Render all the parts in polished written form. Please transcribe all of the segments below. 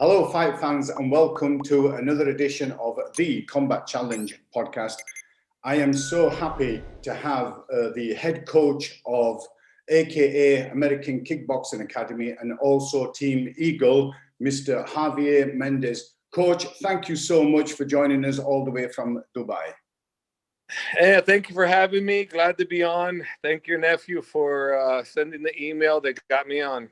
Hello, fight fans, and welcome to another edition of the Combat Challenge podcast. I am so happy to have the head coach of AKA American Kickboxing Academy and also Team Eagle, Mr. Javier Mendez. Coach, thank you so much for joining us all the way from Dubai. Hey, thank you for having me. Glad to be on. Thank your nephew for sending the email that got me on.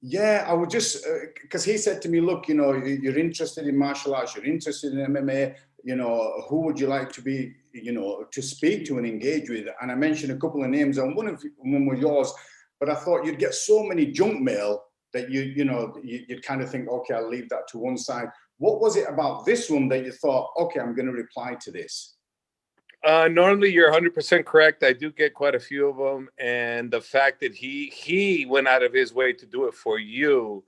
Yeah, I would just, because he said to me, look, you know, you're interested in martial arts, you're interested in MMA, you know, who would you like to be, you know, to speak to and engage with? And I mentioned a couple of names, and one of them were yours, but I thought you'd get so many junk mail that you'd kind of think, okay, I'll leave that to one side. What was it about this one that you thought, okay, I'm going to reply to this? Normally, you're 100% correct. I do get quite a few of them, and the fact that he went out of his way to do it for you,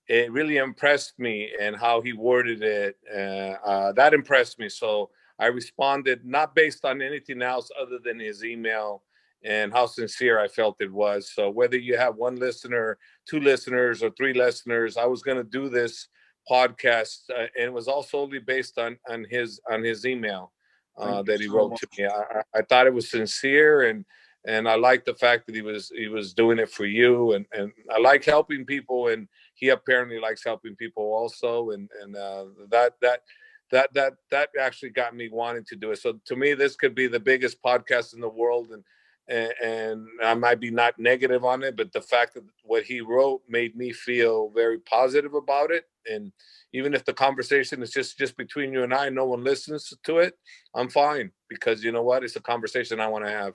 it really impressed me, and how he worded it, that impressed me. So I responded not based on anything else other than his email and how sincere I felt it was. So whether you have one listener, two listeners, or three listeners, I was going to do this podcast, and it was all solely based on his email. That he wrote to me. I thought it was sincere, and I like the fact that he was doing it for you, and I like helping people, and he apparently likes helping people also, and that actually got me wanting to do it. So to me, this could be the biggest podcast in the world, and I might be not negative on it, but the fact that what he wrote made me feel very positive about it. And even if the conversation is just between you and I, no one listens to it, I'm fine, because you know what? It's a conversation I want to have.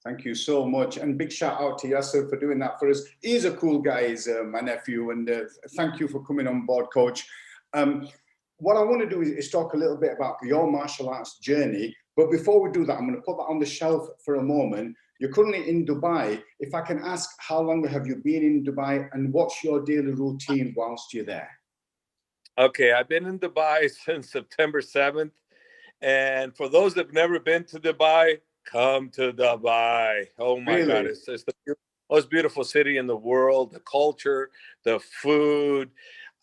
Thank you so much. And big shout out to Yasser for doing that for us. He's a cool guy, he's my nephew. And thank you for coming on board, Coach. What I want to do is talk a little bit about your martial arts journey. But before we do that, I'm going to put that on the shelf for a moment. You're currently in Dubai. If I can ask, how long have you been in Dubai, and what's your daily routine whilst you're there? Okay, I've been in Dubai since September 7th. And for those that have never been to Dubai, come to Dubai. Oh my God, it's the most beautiful city in the world. The culture, the food,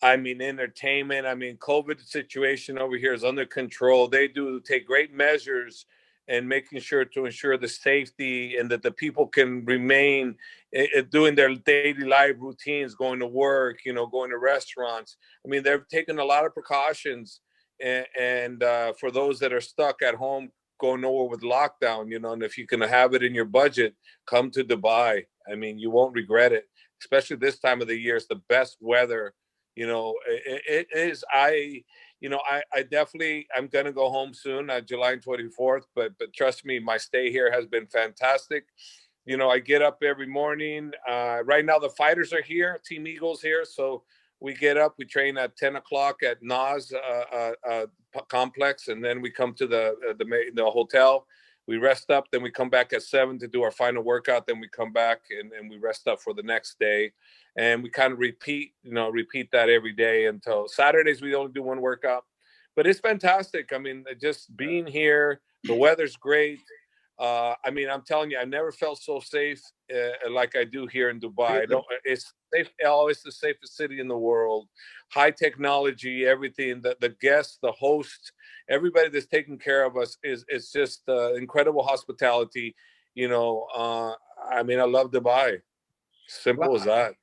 I mean, entertainment. I mean, COVID situation over here is under control. They do take great measures and making sure to ensure the safety, and that the people can remain doing their daily life routines, going to work, going to restaurants. I mean, they've taken a lot of precautions. And for those that are stuck at home, going nowhere with lockdown, and if you can have it in your budget, come to Dubai. I mean, you won't regret it, especially this time of the year. It's the best weather. It is. I definitely, I'm going to go home soon on July 24th, but trust me, my stay here has been fantastic. I get up every morning. Right now, the fighters are here. Team Eagle's here. So we get up, we train at 10 o'clock at Nas complex, and then we come to the hotel. We rest up, then we come back at 7 to do our final workout. Then we come back and we rest up for the next day. And we kind of repeat that every day until Saturdays. We only do one workout, but it's fantastic. I mean, just being here, the weather's great. I mean, I'm telling you, I never felt so safe like I do here in Dubai. It's safe. Oh, it's the safest city in the world. High technology, everything. The guests, the hosts, everybody that's taking care of us is just incredible hospitality. I mean, I love Dubai. Simple as that.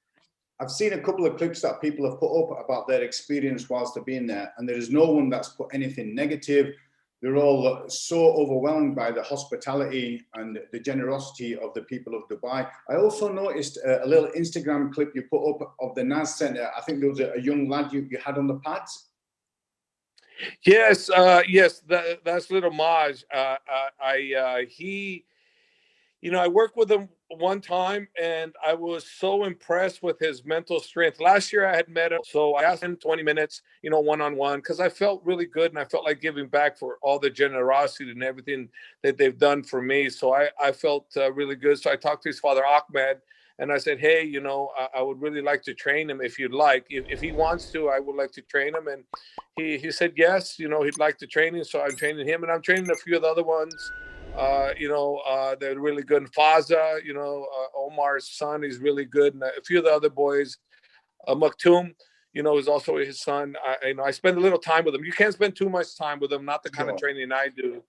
I've seen a couple of clips that people have put up about their experience whilst they've been there, and there is no one that's put anything negative. They're all so overwhelmed by the hospitality and the generosity of the people of Dubai. I also noticed a little Instagram clip you put up of the NAS Center. I think there was a young lad you had on the pads. Yes, that's little Maj. I worked with him one time, and I was so impressed with his mental strength. Last year I had met him, so I asked him 20 minutes, one-on-one, because I felt really good, and I felt like giving back for all the generosity and everything that they've done for me. So I felt really good. So I talked to his father, Ahmed, and I said, hey, I would really like to train him if you'd like. If he wants to, I would like to train him. And he said yes, he'd like to train him. So I'm training him, and I'm training a few of the other ones. They're really good. And Faza, Omar's son, is really good. And a few of the other boys, Maktoum, is also his son. I spend a little time with him. You can't spend too much time with him, not the kind of training I do.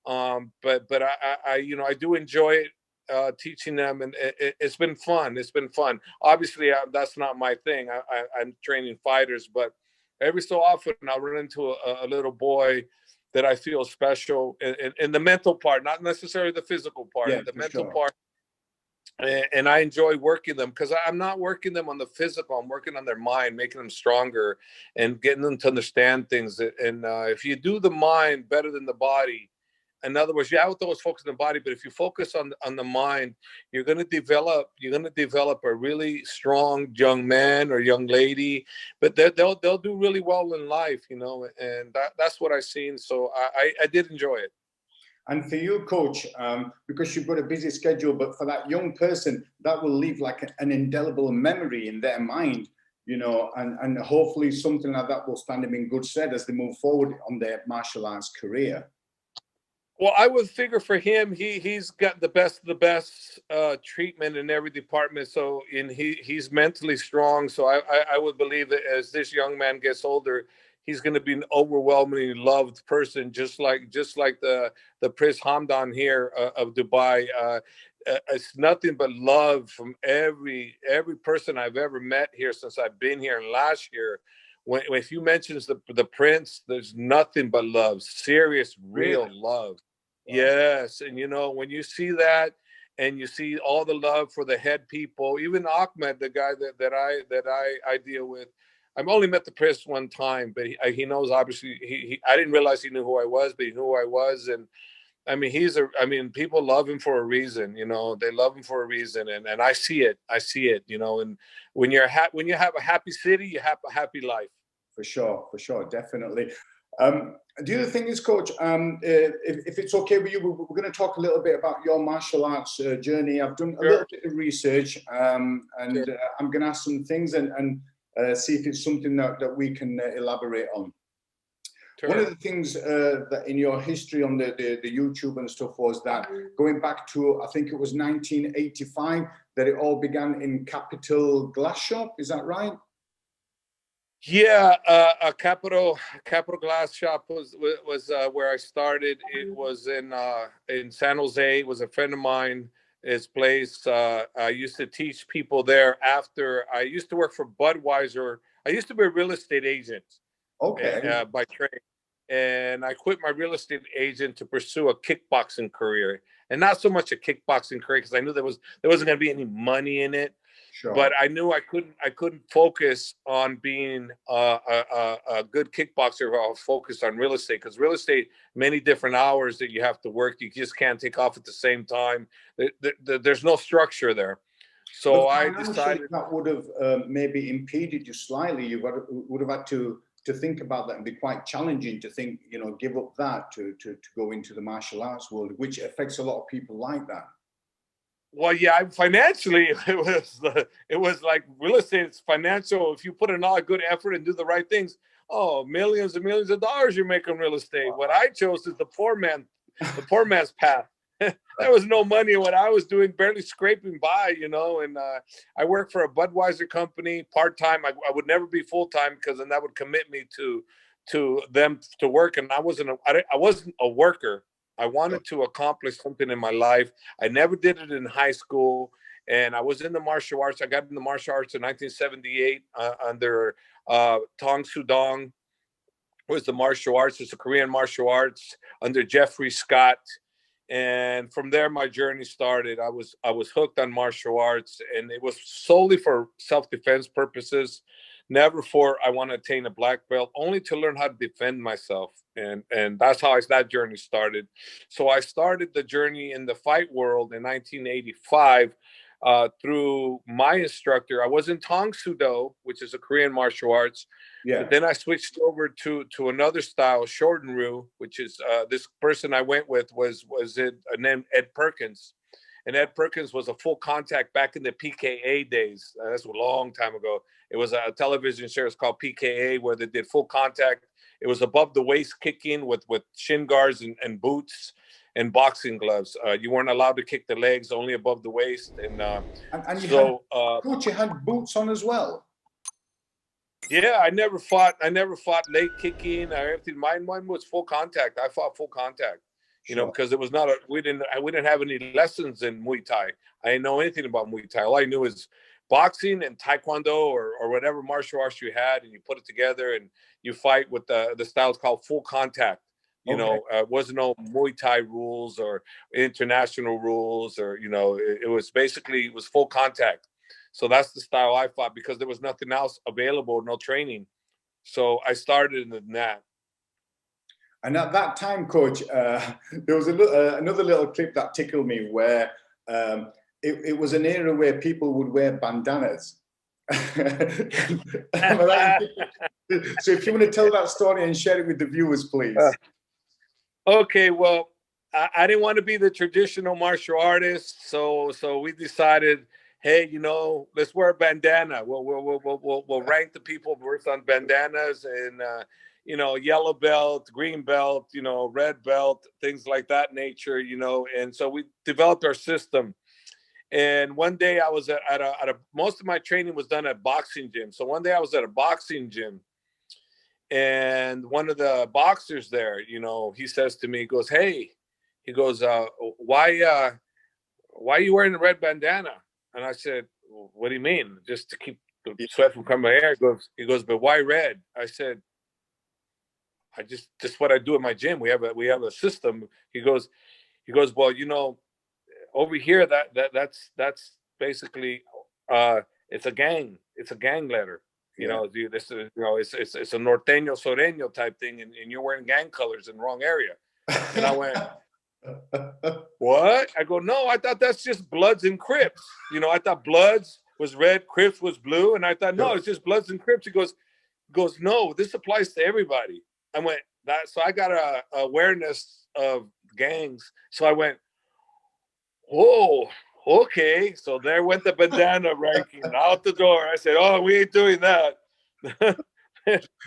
But I do enjoy it, teaching them, and it's been fun. It's been fun. Obviously, that's not my thing. I'm training fighters, but every so often I'll run into a little boy that I feel special in the mental part, not necessarily the physical part, the mental part. And I enjoy working them because I'm not working them on the physical. I'm working on their mind, making them stronger and getting them to understand things. And if you do the mind better than the body, in other words, you have to always focus on the body, but if you focus on the mind, you're going to develop a really strong young man or young lady, but they'll do really well in life, and that's what I've seen. So I did enjoy it. And for you, Coach, because you've got a busy schedule, but for that young person, that will leave like an indelible memory in their mind, and hopefully something like that will stand them in good stead as they move forward on their martial arts career. Well, I would figure for him, he's got the best of the best treatment in every department. So he's mentally strong. So I would believe that as this young man gets older, he's going to be an overwhelmingly loved person, just like the Prince Hamdan here of Dubai. It's nothing but love from every person I've ever met here since I've been here. And last year, if you mention the Prince, there's nothing but love, serious, real love. Wow. Yes, and when you see that, and you see all the love for the head people, even Ahmed, the guy that I deal with. I've only met the Prince one time, but he knows, obviously, I didn't realize he knew who I was, but he knew who I was. And I mean, people love him for a reason, they love him for a reason. And I see it, and when you have a happy city, you have a happy life. For sure, definitely. The other thing is, Coach, if it's okay with you, we're going to talk a little bit about your martial arts journey. I've done a little bit of research, and I'm going to ask some things and see if it's something that we can elaborate on. Sure. One of the things that in your history on the YouTube and stuff was that going back to, I think it was 1985, that it all began in Capital Glass Shop. Is that right? Yeah, a Capital Glass Shop was where I started. It was in San Jose. It was a friend of mine. His place. I used to teach people there. After I used to work for Budweiser. I used to be a real estate agent. Okay. By trade, and I quit my real estate agent to pursue a kickboxing career, and not so much a kickboxing career because I knew there wasn't going to be any money in it. Sure. But I knew I couldn't focus on being a good kickboxer if I was focused on real estate, because real estate, many different hours that you have to work, you just can't take off at the same time. There's no structure there. So I decided that would have maybe impeded you slightly. You would have had to think about that and be quite challenging to think, give up that to go into the martial arts world, which affects a lot of people like that. Well, yeah, financially, it was like real estate. It's financial. If you put in all good effort and do the right things, millions and millions of dollars you make in real estate. What I chose is the poor man's path. There was no money in what I was doing, barely scraping by, and I worked for a Budweiser company part-time. I would never be full-time because then that would commit me to them to work. And I wasn't a worker. I wanted to accomplish something in my life. I never did it in high school. And I was in the martial arts. I got into martial arts in 1978 under Tong Sudong was the martial arts. It's a Korean martial arts under Jeffrey Scott. And from there, my journey started. I was hooked on martial arts, and it was solely for self-defense purposes. Never for I want to attain a black belt, only to learn how to defend myself. And that's how that journey started. So I started the journey in the fight world in 1985 through my instructor. I was in Tong Soo-do, which is a Korean martial arts. Yeah. But then I switched over to another style, Shorten-ryu, which is this person I went with was named Ed Perkins. And Ed Perkins was a full contact back in the PKA days. That's a long time ago. It was a television series called PKA where they did full contact. It was above the waist kicking with shin guards and boots and boxing gloves. You weren't allowed to kick the legs, only above the waist. And so, Coach, you had boots on as well. Yeah, I never fought late kicking or everything. Mine was full contact. I fought full contact, Sure. because it was not we didn't have any lessons in Muay Thai. I didn't know anything about Muay Thai. All I knew is boxing and Taekwondo or whatever martial arts you had, and you put it together and you fight with the styles called full contact. Okay. Wasn't no Muay Thai rules or international rules, or it was basically full contact. So that's the style I fought because there was nothing else available, no training. So I started in that. And at that time, Coach, there was another little clip that tickled me where it was an era where people would wear bandanas. So if you want to tell that story and share it with the viewers, please. Okay, well, I didn't want to be the traditional martial artist, so we decided, hey, let's wear a bandana. We'll rank the people based on bandanas and yellow belt, green belt, red belt, things like that nature, and so we developed our system. And one day I was at a most of my training was done at boxing gym. So one day I was at a boxing gym, and one of the boxers there, he says to me, he goes, "Hey," he goes, why are you wearing a red bandana?" And I said, "What do you mean? Just to keep the sweat from coming my hair?" He goes, "But why red?" I said, "I just what I do in my gym. We have a system." He goes, "Well, over here that's basically it's a gang letter. This is it's a norteño soreño type thing, and you're wearing gang colors in the wrong area." And I went, "What?" I go, "No, I thought that's just Bloods and Crips. I thought Bloods was red, Crips was blue, and I thought, no, it's just Bloods and Crips." He goes, "No, this applies to everybody." I went, so I got a awareness of gangs. So I went, "Oh, okay." So there went the bandana ranking out the door. I said, "Oh, we ain't doing that."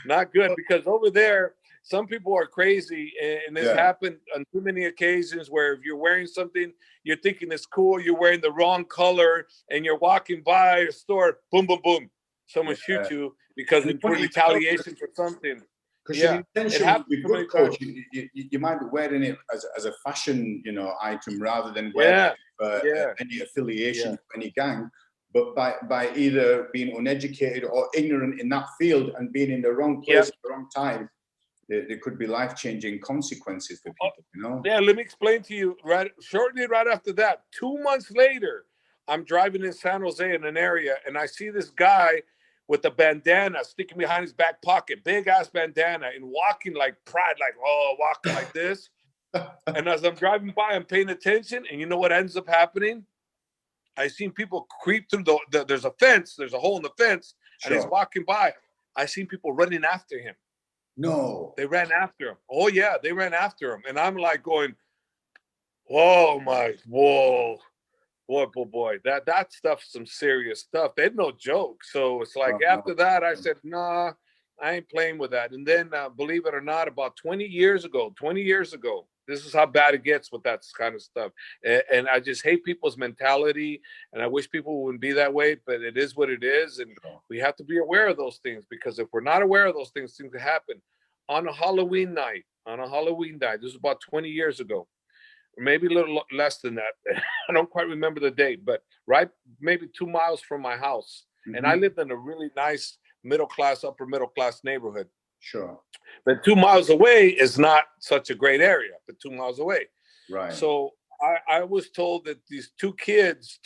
Not good, because over there, some people are crazy, and this happened on too many occasions where if you're wearing something, you're thinking it's cool, you're wearing the wrong color, and you're walking by a store, boom, boom, boom, someone shoots you because it's for retaliation for something. Because your intention would be good, Coach. You might be wearing it as a fashion, item rather than wearing it for any affiliation to any gang. But by either being uneducated or ignorant in that field and being in the wrong place at the wrong time, there could be life-changing consequences for people, Yeah, let me explain to you. Shortly right after that, 2 months later, I'm driving in San Jose in an area, and I see this guy with a bandana sticking behind his back pocket, big ass bandana, and walking like pride, like, walking like this. And as I'm driving by, I'm paying attention, and you know what ends up happening? I seen people creep through there's a fence, there's a hole in the fence, and he's walking by. I seen people running after him. No. They ran after him. Oh, yeah, they ran after him. And I'm like going, whoa, boy. That stuff's some serious stuff. They're no joke. So it's like after that, I said, nah, I ain't playing with that. And then, believe it or not, about 20 years ago, this is how bad it gets with that kind of stuff. And I just hate people's mentality, and I wish people wouldn't be that way, but it is what it is. And we have to be aware of those things, because if we're not aware of those things, things can happen. On a Halloween night, this was about 20 years ago, or maybe a little less than that. I don't quite remember the date, but maybe 2 miles from my house. And I lived in a really nice upper middle class neighborhood. Sure. But 2 miles away is not such a great area, but 2 miles away. Right. So I was told that these two kids,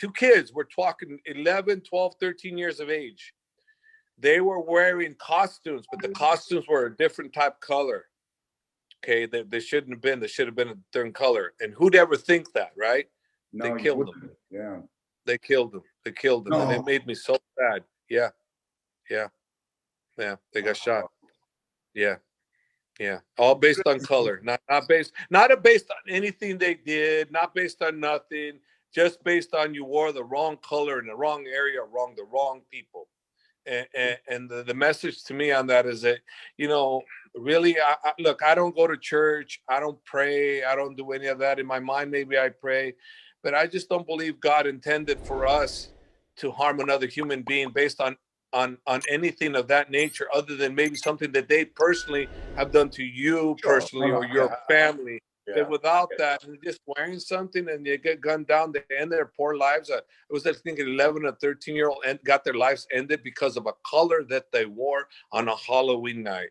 we're talking 11, 12, 13 years of age. They were wearing costumes, but the costumes were a different type color. Okay, they shouldn't have been. They should have been a different color. And who'd ever think that, right? No, they killed them. Yeah. They killed them. No. And it made me so sad. Yeah. They got shot. Yeah. All based on color, not based on anything they did, not based on nothing, just based on you wore the wrong color in the wrong area, the wrong people. And the message to me on that is that, really, look, I don't go to church, I don't pray, I don't do any of that. In my mind, maybe I pray, but I just don't believe God intended for us to harm another human being based on on anything of that nature, other than maybe something that they personally have done to you personally or your family. That without that, and just wearing something and you get gunned down, they end their poor lives. It was, I think, an 11 or 13-year-old got their lives ended because of a color that they wore on a Halloween night.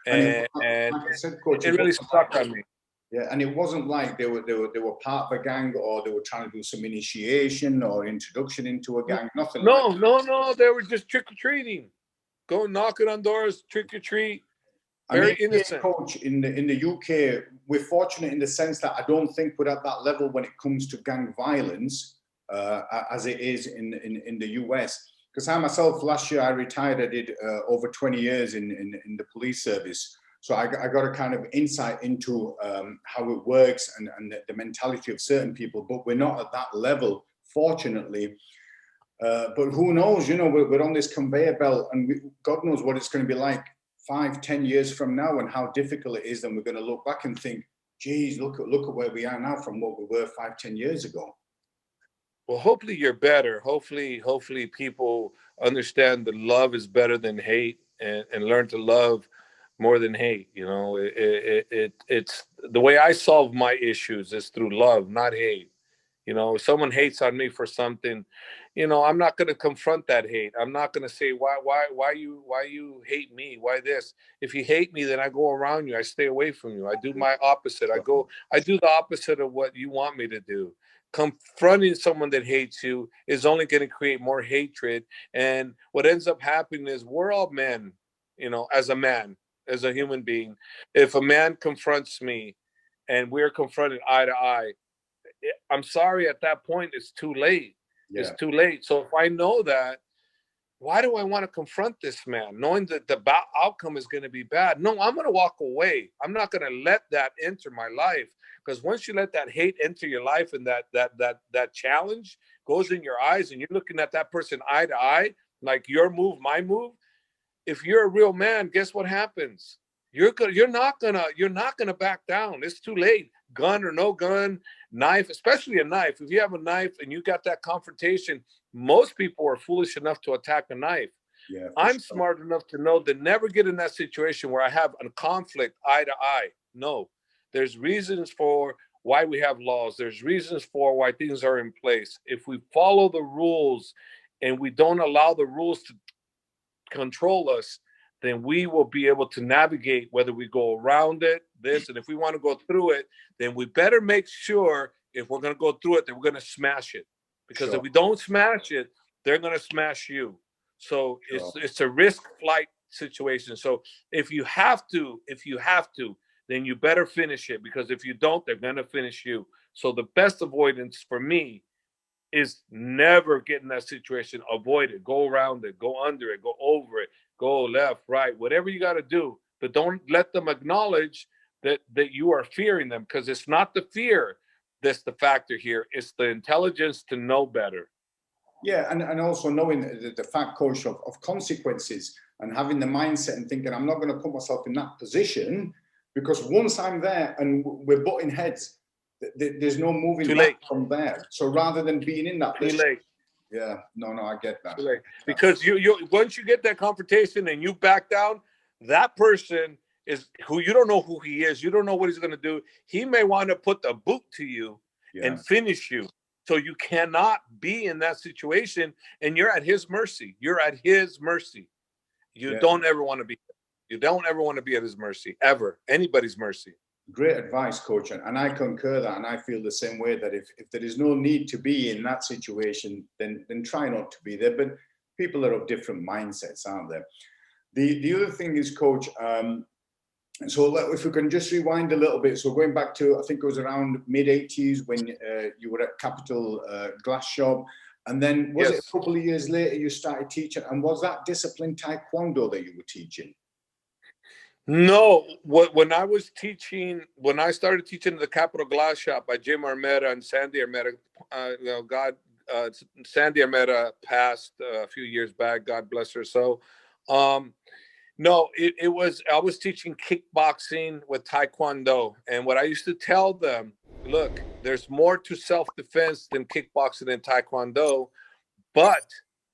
And like I said, Coach, it really stuck on me. Yeah, and it wasn't like they were part of a gang, or they were trying to do some initiation or introduction into a gang. Nothing. No. They were just trick or treating, going knocking on doors, trick or treat. Very innocent. Coach, in the UK, we're fortunate in the sense that I don't think we're at that level when it comes to gang violence as it is in the US. Because I myself, last year, I retired. I did over 20 years in the police service. So I got a kind of insight into how it works and the mentality of certain people. But we're not at that level, fortunately. But who knows? You know, we're on this conveyor belt, and God knows what it's going to be like 5-10 years from now, and how difficult it is. Then we're going to look back and think, geez, look at where we are now from what we were 5-10 years ago. Well, hopefully you're better. Hopefully people understand that love is better than hate, and learn to love more than hate. You know, it's the way I solve my issues is through love, not hate. You know, if someone hates on me for something, you know, I'm not going to confront that hate. I'm not going to say, why you hate me? Why this? If you hate me, then I go around you. I stay away from you. I do my opposite. I do the opposite of what you want me to do. Confronting someone that hates you is only going to create more hatred. And what ends up happening is we're all men, you know, as a man, as a human being. If a man confronts me and we're confronted eye to eye, I'm sorry, at that point, it's too late. Yeah. It's too late. So if I know that, why do I want to confront this man, knowing that the outcome is going to be bad? No, I'm going to walk away. I'm not going to let that enter my life, because once you let that hate enter your life and that challenge goes in your eyes, and you're looking at that person eye to eye, like your move, my move. If you're a real man, guess what happens? You're not gonna back down. It's too late. Gun or no gun, knife, especially a knife. If you have a knife and you got that confrontation, most people are foolish enough to attack a knife. Yeah, I'm smart enough to know that never get in that situation where I have a conflict eye to eye. No, there's reasons for why we have laws. There's reasons for why things are in place. If we follow the rules and we don't allow the rules to control us, then we will be able to navigate whether we go around it, and if we want to go through it, then we better make sure if we're going to go through it, that we're going to smash it. Because if we don't smash it, they're going to smash you. So it's a risk flight situation. So if you have to, then you better finish it, because if you don't, they're going to finish you. So the best avoidance for me is never get in that situation. Avoid it. Go around it. Go under it. Go over it. Go left, right, whatever you got to do. But don't let them acknowledge that you are fearing them, because it's not the fear that's the factor here. It's the intelligence to know better. Yeah, and also knowing the fact, Coach, of consequences, and having the mindset and thinking, I'm not going to put myself in that position, because once I'm there and we're butting heads, there's no moving back from there. So rather than being in that position, too late. Yeah, no, I get that. Because you once you get that confrontation and you back down, that person is who you don't know who he is. You don't know what he's going to do. He may want to put the boot to you and finish you. So you cannot be in that situation, and you're at his mercy. You're at his mercy. You don't ever want to be. You don't ever want to be at his mercy, ever. Anybody's mercy. Great advice, Coach, and I concur that, and I feel the same way, that if there is no need to be in that situation, then try not to be there. But people are of different mindsets, aren't they? The other thing is, Coach, so if we can just rewind a little bit. So going back to, I think it was around mid-80s when you were at Capital Glass Shop, and then was it a couple of years later you started teaching, and was that discipline Taekwondo that you were teaching? No, when I started teaching at the Capital Glass Shop by Jim Armeda and Sandy Armeda, Sandy Armeda passed a few years back, God bless her. So, no, I was teaching kickboxing with Taekwondo. And what I used to tell them, look, there's more to self-defense than kickboxing and Taekwondo, but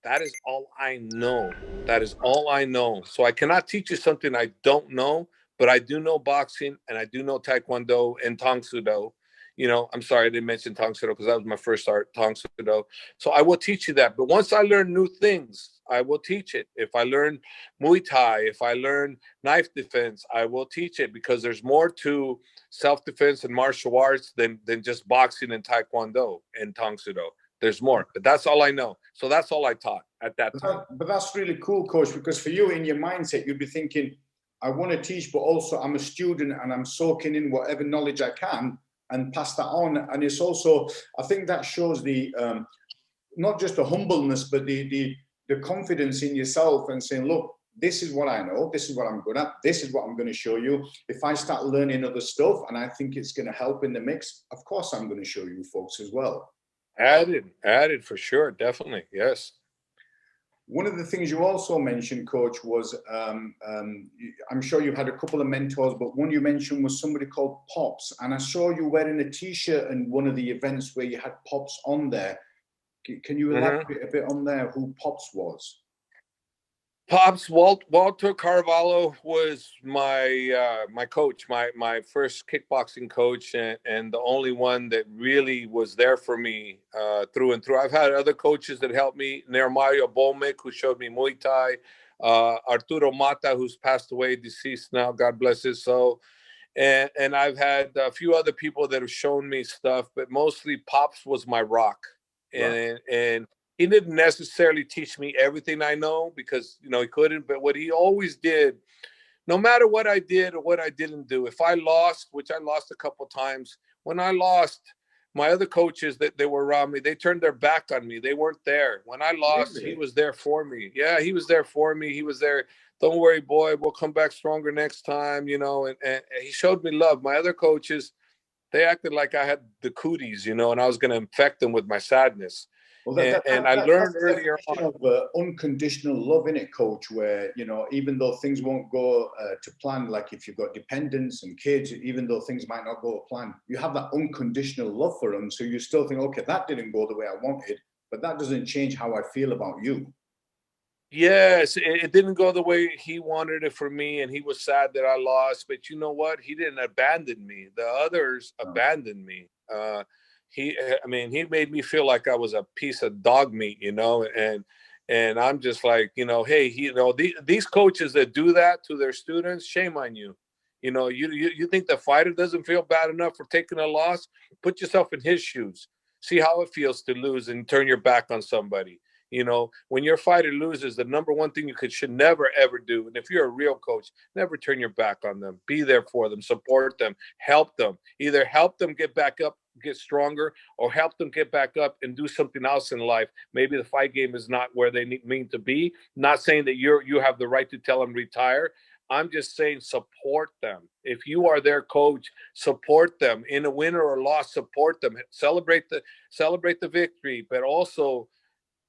That is all I know. That is all I know. So I cannot teach you something I don't know, but I do know boxing and I do know Taekwondo and Tang Sudo. I'm sorry I didn't mention Tang Sudo because that was my first art, Tang Sudo. So I will teach you that. But once I learn new things, I will teach it. If I learn Muay Thai, if I learn knife defense, I will teach it because there's more to self-defense and martial arts than just boxing and Taekwondo and Tang Sudo. There's more, but that's all I know. So that's all I taught at that time. But that's really cool, Coach, because for you, in your mindset, you'd be thinking, I want to teach, but also I'm a student and I'm soaking in whatever knowledge I can and pass that on. And it's also, I think that shows the, not just the humbleness, but the confidence in yourself and saying, look, this is what I know. This is what I'm good at. This is what I'm going to show you. If I start learning other stuff and I think it's going to help in the mix, of course, I'm going to show you folks as well. Added for sure. Definitely. Yes. One of the things you also mentioned, Coach, was I'm sure you've had a couple of mentors, but one you mentioned was somebody called Pops. And I saw you wearing a T-shirt in one of the events where you had Pops on there. Can you elaborate a bit on there who Pops was? Pops Walter Carvalho was my coach, my first kickboxing coach, and the only one that really was there for me through and through. I've had other coaches that helped me. Mario Bolmek, who showed me Muay Thai, Arturo Mata, who's passed away, deceased now, God bless his soul. And I've had a few other people that have shown me stuff, but mostly Pops was my rock. And he didn't necessarily teach me everything I know because, he couldn't. But what he always did, no matter what I did or what I didn't do, if I lost, which I lost a couple times, when I lost, my other coaches that they were around me, they turned their back on me. They weren't there. When I lost, He was there for me. Yeah, he was there for me. He was there. Don't worry, boy, we'll come back stronger next time, and he showed me love. My other coaches, they acted like I had the cooties, and I was going to infect them with my sadness. Well, I learned earlier on of unconditional love in it, Coach, where, even though things won't go to plan, like if you've got dependents and kids, even though things might not go to plan, you have that unconditional love for them. So you still think, okay, that didn't go the way I wanted, but that doesn't change how I feel about you. Yes, it didn't go the way he wanted it for me, and he was sad that I lost. But you know what? He didn't abandon me. The others abandoned me. He made me feel like I was a piece of dog meat, and I'm just like, hey, these coaches that do that to their students, shame on you. You think the fighter doesn't feel bad enough for taking a loss? Put yourself in his shoes. See how it feels to lose and turn your back on somebody. When your fighter loses, the number one thing you should never, ever do, and if you're a real coach, never turn your back on them. Be there for them, support them, help them. Either help them get back up, get stronger, or help them get back up and do something else in life. Maybe the fight game is not where they mean to be. Not saying that you have the right to tell them retire. I'm just saying support them. If you are their coach, support them. In a win or a loss, support them. Celebrate the victory, but also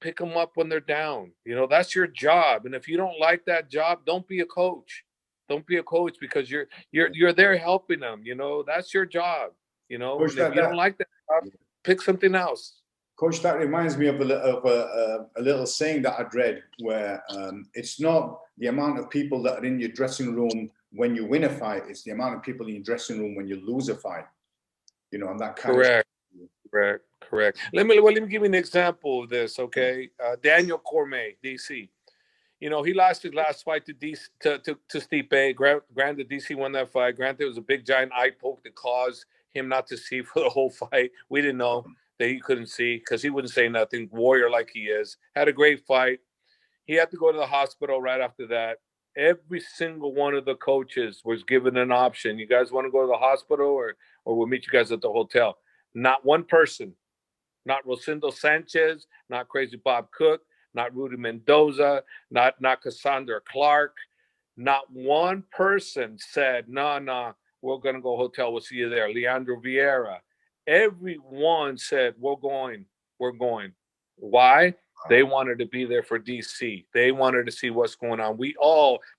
pick them up when they're down. That's your job. And if you don't like that job, don't be a coach. Don't be a coach because you're there helping them. That's your job. Coach, and if you don't like that job, pick something else. Coach, that reminds me of a little saying that I'd read where it's not the amount of people that are in your dressing room when you win a fight, it's the amount of people in your dressing room when you lose a fight. And that kind Correct. Correct. Let me give you an example of this, okay? Daniel Cormier, DC. He lost his last fight to Stipe. Granted, DC won that fight. Granted, it was a big giant eye poke that caused him not to see for the whole fight. We didn't know that he couldn't see because he wouldn't say nothing. Warrior like he is. Had a great fight. He had to go to the hospital right after that. Every single one of the coaches was given an option. You guys want to go to the hospital or we'll meet you guys at the hotel. Not one person, not Rosendo Sanchez, not Crazy Bob Cook, not Rudy Mendoza, not Cassandra Clark. Not one person said, nah, we're going to go hotel. We'll see you there. Leandro Vieira. Everyone said, we're going. Why? They wanted to be there for DC. They wanted to see what's going on.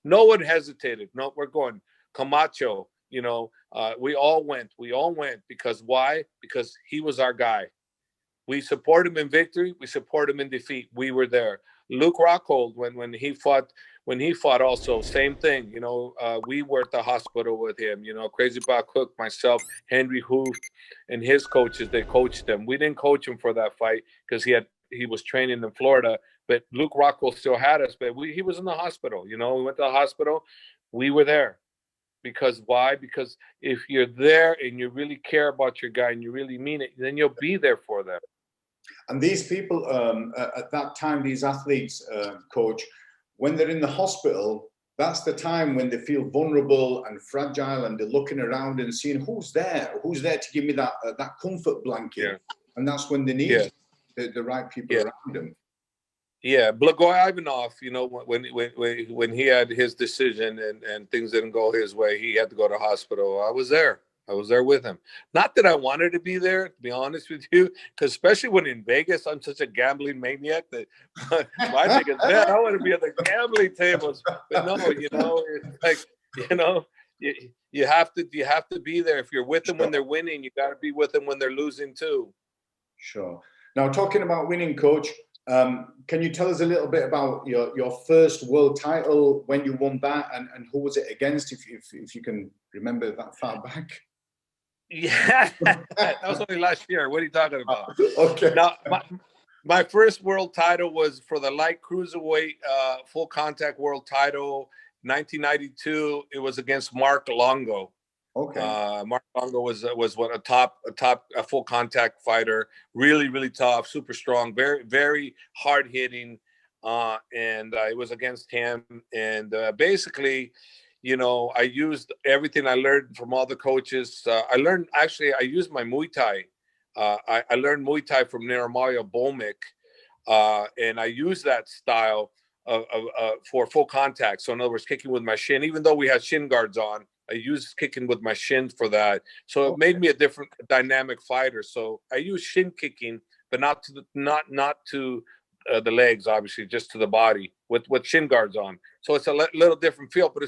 No one hesitated. No, we're going. Camacho, we all went. Because why? Because he was our guy. We support him in victory. We support him in defeat. We were there. Luke Rockhold, when he fought also, same thing. You know, we were at the hospital with him. You know, Crazy Bob Cook, myself, Henry Hooft, and his coaches. They coached him. We didn't coach him for that fight because he was training in Florida. But Luke Rockhold still had us. But he was in the hospital. You know, we went to the hospital. We were there. Because why? Because if you're there and you really care about your guy and you really mean it, then you'll be there for them. And these people, at that time, these athletes, Coach, when they're in the hospital, that's the time when they feel vulnerable and fragile, and they're looking around and seeing who's there to give me that comfort blanket. Yeah. And that's when they need the right people around them. Yeah, Blagoy Ivanov, you know, when he had his decision and things didn't go his way, he had to go to hospital. I was there with him. Not that I wanted to be there, to be honest with you, because especially when in Vegas, I'm such a gambling maniac that my thing is, man, I want to be at the gambling tables. But no, you know, it's like, you know, you have to be there. If you're with them when they're winning, you got to be with them when they're losing too. Sure. Now, talking about winning, Coach, can you tell us a little bit about your first world title, when you won that, and who was it against, if you can remember that far back? Yeah, that was only last year. What are you talking about? Okay. Now, my first world title was for the light cruiserweight full contact world title, 1992. It was against Mark Longo. Okay. Mark Longo was a top full contact fighter, really tough, super strong, very hard hitting, and it was against him. And basically, you know, I used everything I learned from all the coaches. I used my Muay Thai. I learned Muay Thai from Nirmario Bomik, and I used that style for full contact. So in other words, kicking with my shin, even though we had shin guards on, I used kicking with my shin for that. So it made me a different dynamic fighter. So I use shin kicking, but not to the legs, obviously, just to the body with shin guards on. So it's a little different feel, but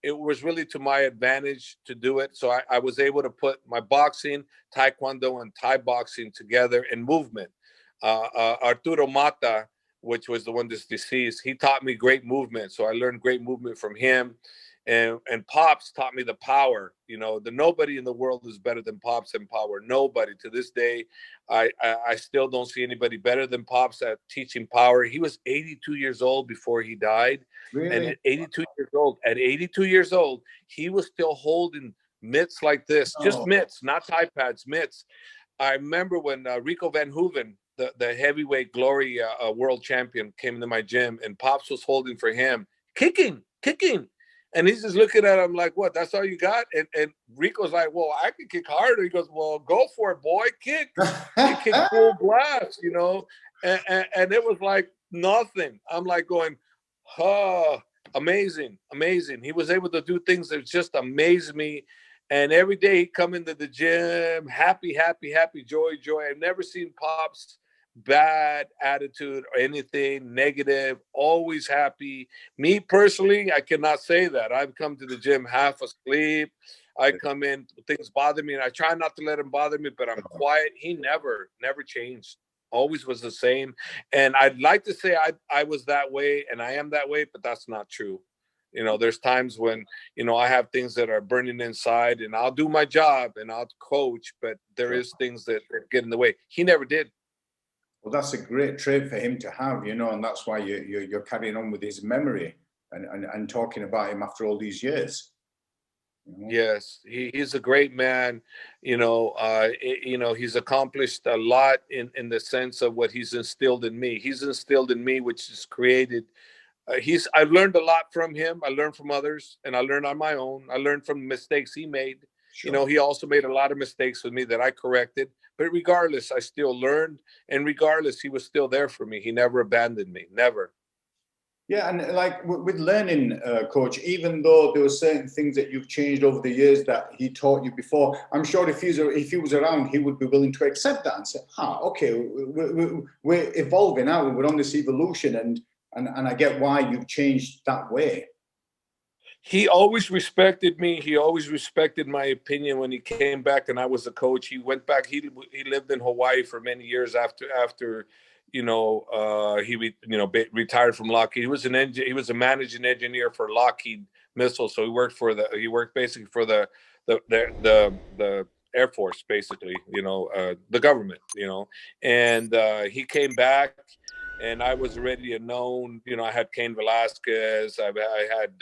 it was really to my advantage to do it. So I was able to put my boxing, taekwondo, and Thai boxing together in movement. Arturo Mata, which was the one that's deceased, he taught me great movement. So I learned great movement from him. And Pops taught me the power. You know, nobody in the world is better than Pops in power. Nobody. To this day, I still don't see anybody better than Pops at teaching power. He was 82 years old before he died. Really? And at 82 years old, he was still holding mitts like this. Just mitts, not Thai pads, mitts. I remember when Rico Van Hooven, the heavyweight glory world champion, came into my gym, and Pops was holding for him, kicking. And he's just looking at him like, what, that's all you got? And Rico's like, well, I can kick harder. He goes, well, go for it, boy. Kick. He kicked full blast, you know? And it was like nothing. I'm like going, amazing. He was able to do things that just amazed me. And every day he'd come into the gym, happy, joy. I've never seen Pops bad attitude or anything negative, always happy. Me personally, I cannot say that. I've come to the gym half asleep. I come in, things bother me, and I try not to let them bother me, but I'm quiet. He never changed. Always was the same. And I'd like to say I was that way and I am that way, but that's not true. You know, there's times when, you know, I have things that are burning inside, and I'll do my job and I'll coach, but there is things that get in the way. He never did. Well, that's a great trait for him to have, you know, and that's why you're carrying on with his memory and talking about him after all these years. You know? Yes, he's a great man. You know, he's accomplished a lot in the sense of what he's instilled in me. He's instilled in me, which is created. I've learned a lot from him. I learned from others, and I learned on my own. I learned from the mistakes he made. Sure. You know, he also made a lot of mistakes with me that I corrected. But regardless, I still learned. And regardless, he was still there for me. He never abandoned me. Never. Yeah, and like with learning, Coach, even though there were certain things that you've changed over the years that he taught you before, I'm sure if he was around, he would be willing to accept that and say, okay, we're evolving out. We're on this evolution, and I get why you've changed that way. He always respected me. He always respected my opinion. When he came back and I was a coach, he went back. He lived in Hawaii for many years after retired from Lockheed. He was he was a managing engineer for Lockheed Missile. So he worked basically for the Air Force, basically, the government, and he came back. And I was already a known, I had Cain Velasquez. I had,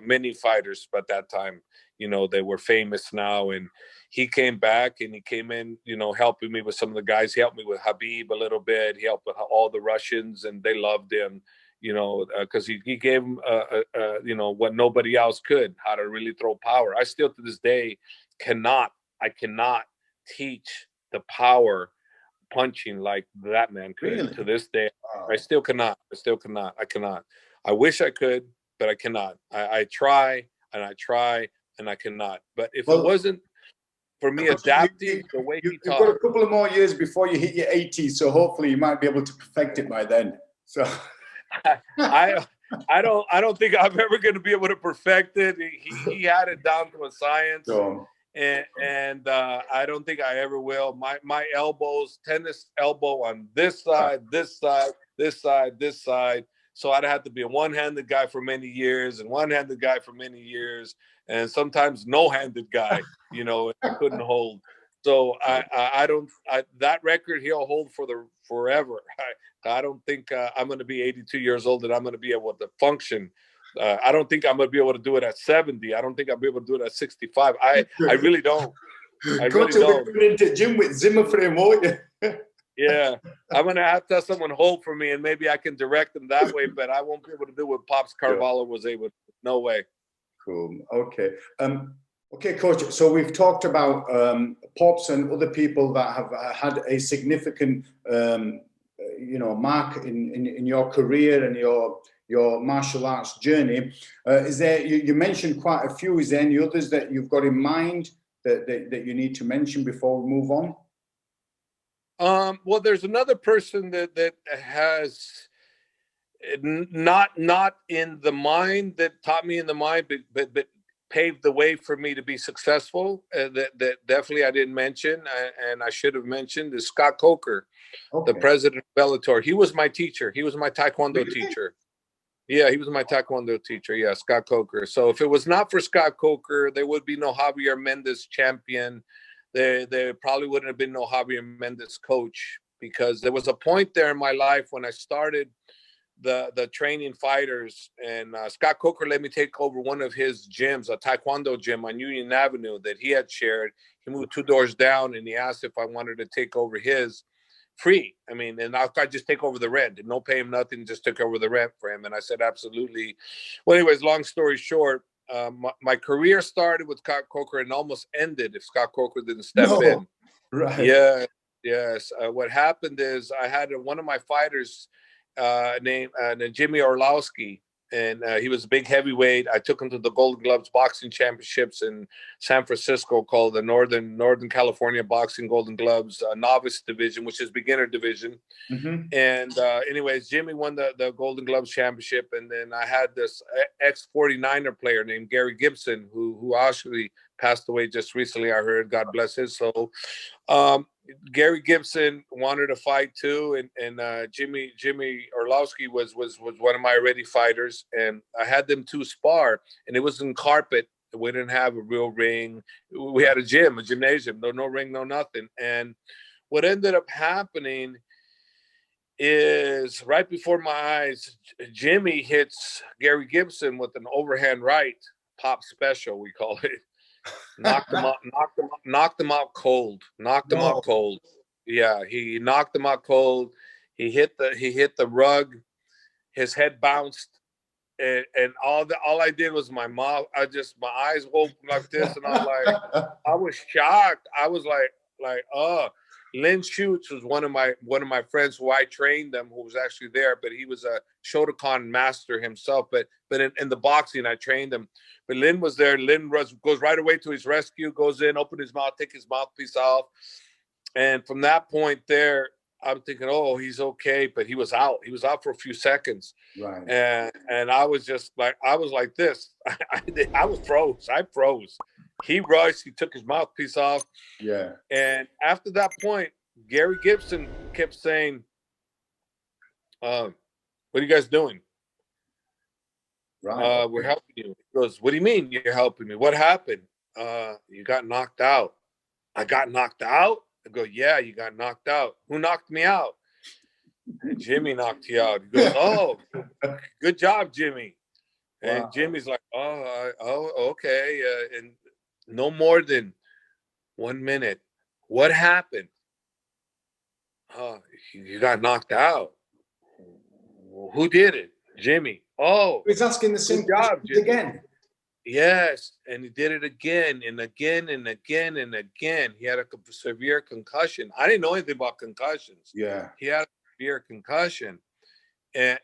many fighters at that time, they were famous now. And he came back and he came in, helping me with some of the guys. He helped me with Khabib a little bit. He helped with all the Russians, and they loved him, because he gave them, what nobody else could, how to really throw power. I still to this day cannot teach the power punching like that man could. Really? To this day. I still cannot. I cannot. I wish I could, but I cannot. I try and I cannot. But if it wasn't for me adapting the way he taught. You've got a couple of more years before you hit your 80s, so hopefully you might be able to perfect it by then. So I don't think I'm ever going to be able to perfect it. He had it down to a science. So, and I don't think I ever will. My elbows, tennis elbow on this side, this side. So I'd have to be a one-handed guy for many years and one-handed guy for many years, and sometimes no-handed guy. I couldn't hold. So I don't. That record he'll hold forever. I don't think I'm going to be 82 years old and I'm going to be able to function. I don't think I'm going to be able to do it at 70. I don't think I'll be able to do it at 65. I really don't. I really don't. Go into the gym with Zimmer frame, won't you? Yeah, I'm going to have someone hold for me, and maybe I can direct them that way, but I won't be able to do what Pops Carvalho was able to. No way. Cool. Okay. Okay, Coach. So we've talked about Pops and other people that have had a significant, mark in your career and your martial arts journey. Is there? You mentioned quite a few. Is there any others that you've got in mind that you need to mention before we move on? Well, there's another person that has not in the mind, that taught me in the mind, but paved the way for me to be successful. That definitely I didn't mention, and I should have mentioned, is Scott Coker, the president of Bellator. He was my teacher. He was my Taekwondo teacher. Yeah, he was my Taekwondo teacher. Yeah, Scott Coker. So if it was not for Scott Coker, there would be no Javier Mendez champion. There probably wouldn't have been no Javier Mendez coach, because there was a point there in my life when I started the training fighters, and Scott Coker let me take over one of his gyms, a Taekwondo gym on Union Avenue that he had shared. He moved 2 doors down, and he asked if I wanted to take over his free. I mean, and I just take over the rent, no pay him nothing, just took over the rent for him. And I said, absolutely. Well, anyways, long story short, my career started with Scott Coker and almost ended if Scott Coker didn't step in. Right. Yeah. Yes. What happened is I had one of my fighters named Jimmy Orlowski, and he was a big heavyweight. I took him to the Golden Gloves boxing championships in San Francisco, called the Northern California Boxing Golden Gloves novice division, which is beginner division. Mm-hmm. And anyways, Jimmy won the Golden Gloves championship. And then I had this ex-49er player named Gary Gibson, who actually passed away just recently, I heard, God bless his soul. Gary Gibson wanted to fight too, and Jimmy Orlowski was one of my ready fighters, and I had them two spar, and it was in carpet. We didn't have a real ring. We had a gymnasium, no ring, no nothing. And what ended up happening is right before my eyes, Jimmy hits Gary Gibson with an overhand right, pop special, we call it. Knocked him out cold. Yeah, he knocked him out cold. He hit the rug. His head bounced, and all I did was my eyes opened like this, and I was shocked. I was like, oh. Lynn Schutz was one of my friends who I trained them, who was actually there, but he was a Shotokan master himself. But in the boxing, I trained him. But Lynn was there. Lynn goes right away to his rescue, goes in, open his mouth, take his mouthpiece off. And from that point there, I'm thinking, oh, he's okay, but he was out. He was out for a few seconds. Right. And I was just like, I was like this. I was froze. I froze. He rushed. He took his mouthpiece off. Yeah. And after that point, Gary Gibson kept saying, what are you guys doing? Right. We're helping you. He goes, what do you mean you're helping me? What happened? You got knocked out. I got knocked out? I go, yeah, you got knocked out. Who knocked me out? And Jimmy knocked you out. He goes, oh, good job, Jimmy. And Wow. Jimmy's like, okay. And no more than 1 minute. What happened? Oh, you got knocked out. Well, who did it? Jimmy. Oh, he's asking the same job, Jimmy. Again. Yes, and he did it again and again and again and again. He had a severe concussion. I didn't know anything about concussions. Yeah. He had a severe concussion, and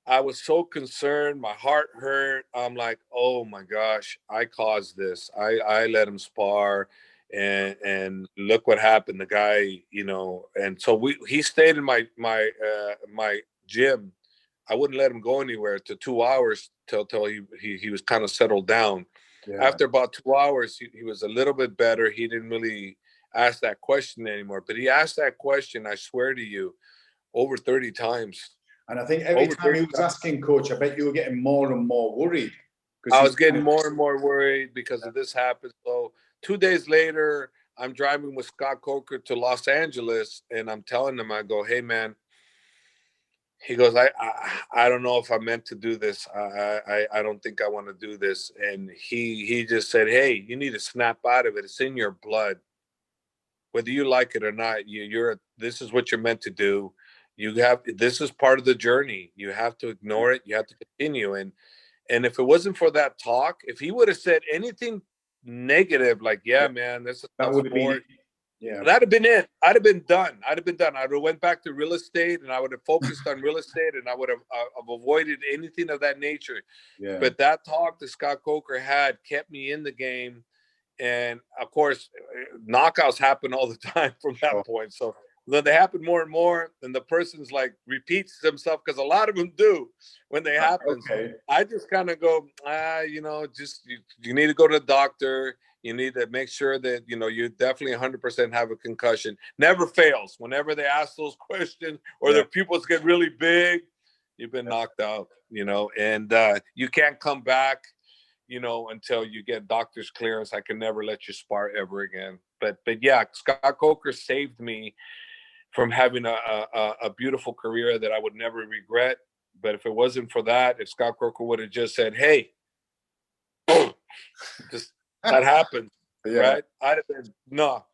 I was so concerned. My heart hurt. I'm like, oh my gosh, I caused this. I let him spar, and look what happened. The guy, and so he stayed in my gym. I wouldn't let him go anywhere to 2 hours till he was kind of settled down. Yeah. After about 2 hours, he was a little bit better. He didn't really ask that question anymore, but he asked that question, I swear to you, over 30 times. And I think every time he was asking, Coach, I bet you were getting more and more worried. I was getting more and more worried because of this happened. So 2 days later, I'm driving with Scott Coker to Los Angeles, and I'm telling him, I go, hey, man, he goes, I don't know if I meant to do this. I don't think I want to do this. And he just said, hey, you need to snap out of it. It's in your blood. Whether you like it or not, this is what you're meant to do. This is part of the journey. You have to ignore it. You have to continue. And if it wasn't for that talk, if he would have said anything negative, like, yeah, man, this is that would have been. Yeah, that'd have been it. I'd have been done. I would have went back to real estate, and I would have focused on real estate, and I would have avoided anything of that nature. Yeah. But that talk that Scott Coker had kept me in the game, and of course, knockouts happen all the time from that point. So then they happen more and more, and the person's like repeats himself because a lot of them do when they happen. Okay. I just kind of go, just you need to go to the doctor. You need to make sure that, you definitely 100% have a concussion. Never fails. Whenever they ask those questions or their pupils get really big, you've been knocked out, and you can't come back, until you get doctor's clearance. I can never let you spar ever again. But yeah, Scott Coker saved me from having a beautiful career that I would never regret. But if it wasn't for that, if Scott Coker would have just said, hey, just that happened, right? I'd have been, no,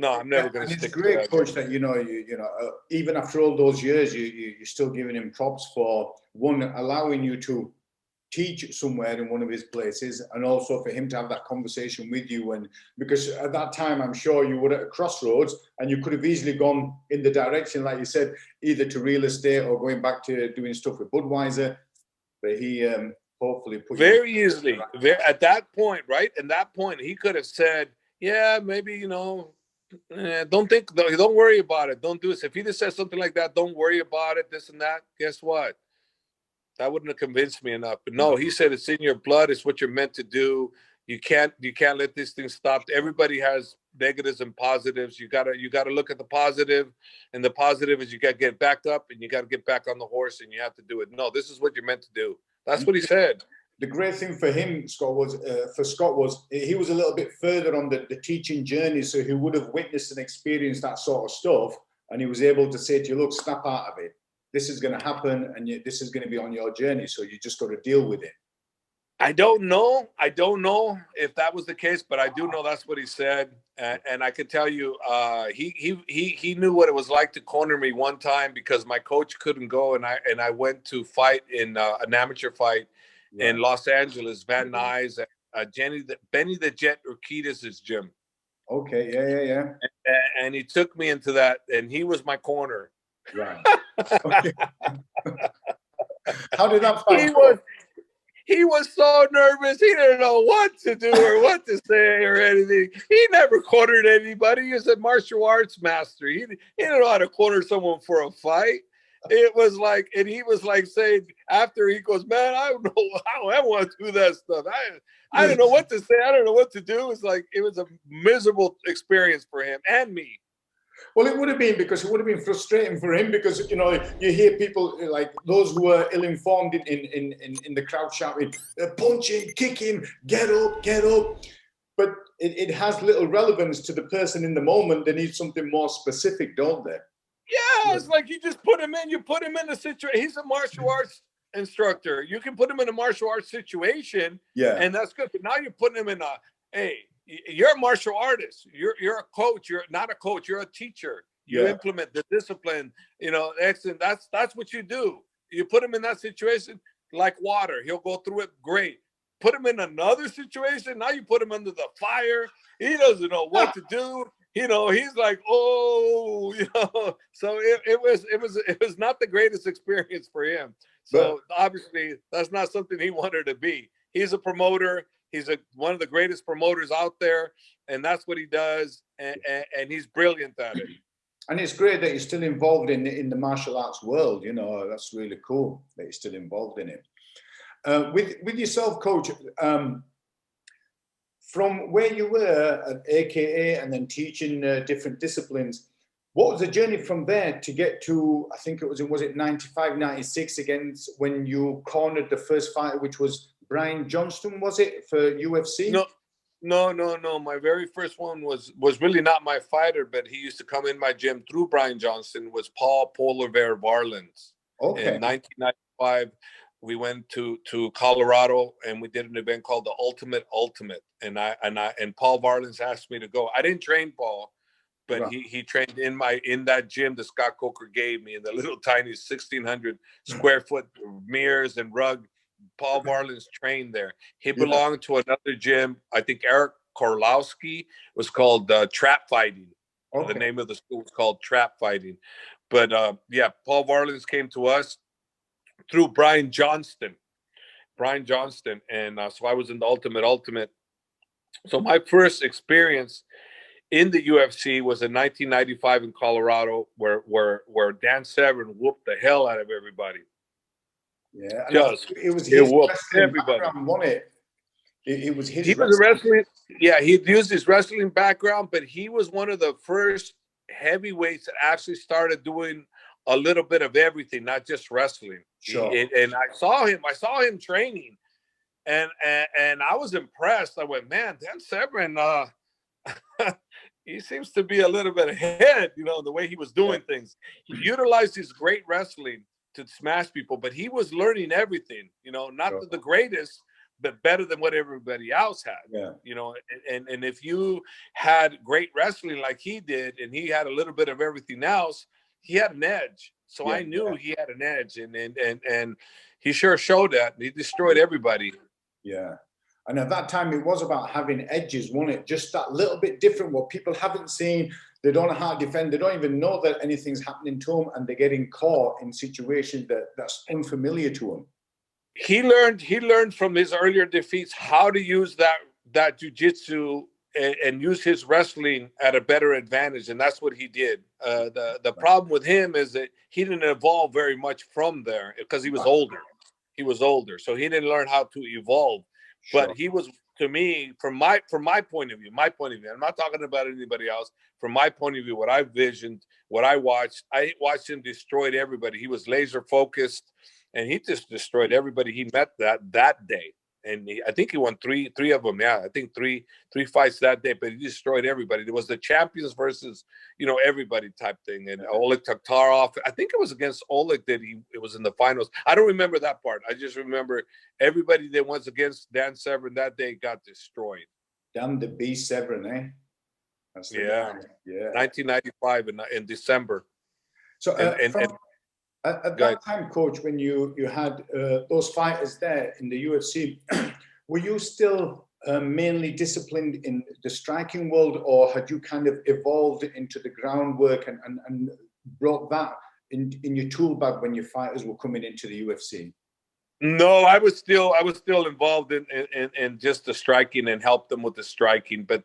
I'm never going to stick to that. It's great, Coach, that, even after all those years, you're still giving him props for, one, allowing you to teach somewhere in one of his places, and also for him to have that conversation with you. And because at that time, I'm sure you were at a crossroads and you could have easily gone in the direction, like you said, either to real estate or going back to doing stuff with Budweiser. But he hopefully put very easily at that point, right? In that point, he could have said, yeah, maybe, don't worry about it. Don't do this. If he just said something like that, don't worry about it, this and that, guess what? That wouldn't have convinced me enough. But no, he said it's in your blood. It's what you're meant to do. You can't let this thing stop. Everybody has negatives and positives. You gotta look at the positive, and the positive is you gotta get back up and you gotta get back on the horse and you have to do it. No, this is what you're meant to do. That's what he said. The great thing for him, Scott, was he was a little bit further on the teaching journey, so he would have witnessed and experienced that sort of stuff, and he was able to say to you, look, snap out of it. This is going to happen, and this is going to be on your journey, so you just got to deal with it. I don't know if that was the case, but I do know that's what he said, and I can tell you, he knew what it was like to corner me one time because my coach couldn't go, and I went to fight in an amateur fight in Los Angeles, Van Nuys, Benny the Jet Urquidez's gym. Okay, yeah. And he took me into that, and he was my corner. Right. Okay. How did that fight go? He was so nervous. He didn't know what to do or what to say or anything. He never cornered anybody. He was a martial arts master. He didn't know how to corner someone for a fight. It was like, and he was like saying after, he goes, man, I don't know how I want to do that stuff. I don't know what to say. I don't know what to do. It's like, it was a miserable experience for him and me. Well, it would have been, because it would have been frustrating for him, because, you know, you hear people like those who are ill-informed in the crowd shouting, punch him, kick him, get up, get up. But it has little relevance to the person in the moment. They need something more specific, don't they? Yeah, it's like you just put him in. You put him in a situation. He's a martial arts instructor. You can put him in a martial arts situation, and that's good. But now you're putting him in a, hey, you're a martial artist. You're a coach. You're not a coach. You're a teacher. You implement the discipline. You know, excellent. That's what you do. You put him in that situation like water. He'll go through it great. Put him in another situation. Now you put him under the fire. He doesn't know what to do. You know, he's like, oh, you know. So it was not the greatest experience for him. So obviously that's not something he wanted to be. He's a promoter. He's one of the greatest promoters out there, and that's what he does. And he's brilliant at it. And it's great that he's still involved in the martial arts world. You know, that's really cool that he's still involved in it. With yourself, Coach, from where you were at AKA and then teaching different disciplines, what was the journey from there to get to, I think was it 95, 96 against when you cornered the first fighter, which was Brian Johnston, was it, for UFC? No. My very first one was really not my fighter, but he used to come in my gym through Brian Johnston, was Paul Polarvare Varlins. Okay. In 1995, we went to Colorado and we did an event called the Ultimate, and Paul Varlins asked me to go. I didn't train Paul, but he trained in that gym that Scott Coker gave me, in the little tiny 1,600 square foot mirrors and rug. Paul Varlins trained there. He belonged to another gym. I think Eric Korlowski, was called Trap Fighting. Okay. The name of the school was called Trap Fighting. But Paul Varlins came to us through Brian Johnston. And so I was in the Ultimate. So my first experience in the UFC was in 1995 in Colorado, where Dan Severn whooped the hell out of everybody. Yeah, it was his wrestling background, wasn't it? It was his. He was a wrestling. Yeah, he used his wrestling background, but he was one of the first heavyweights that actually started doing a little bit of everything, not just wrestling. Sure. And I saw him training, and I was impressed. I went, man, Dan Severn, he seems to be a little bit ahead, you know, the way he was doing things. He utilized his great wrestling to smash people, but he was learning everything, you know, not the greatest, but better than what everybody else had, you know. And if you had great wrestling like he did, and he had a little bit of everything else, he had an edge. So I knew he had an edge, and he sure showed that. He destroyed everybody. Yeah. And at that time, it was about having edges, wasn't it? Just that little bit different, what people haven't seen. They don't know how to defend. They don't even know that anything's happening to them, and they're getting caught in situations that's unfamiliar to them. He learned from his earlier defeats how to use that jiu-jitsu and use his wrestling at a better advantage, and that's what he did. The problem with him is that he didn't evolve very much from there because he was older. So he didn't learn how to evolve. Sure. But he was, to me, from my point of view, I'm not talking about anybody else. From my point of view, what I visioned, what I watched him destroy everybody. He was laser focused, and he just destroyed everybody he met that day. And I think he won three of them. Yeah, I think three fights that day, but he destroyed everybody. There was the champions versus, you know, everybody type thing. And Oleg Taktarov, I think it was against Oleg that it was in the finals. I don't remember that part. I just remember everybody that was against Dan Severn that day got destroyed. Dan the Beast Severn, eh? That's yeah. 1995 in December. So at that time, Coach, when you had those fighters there in the UFC, were you still mainly disciplined in the striking world, or had you kind of evolved into the groundwork and brought that in your tool bag when your fighters were coming into the UFC? No, I was still involved in just the striking and helped them with the striking. But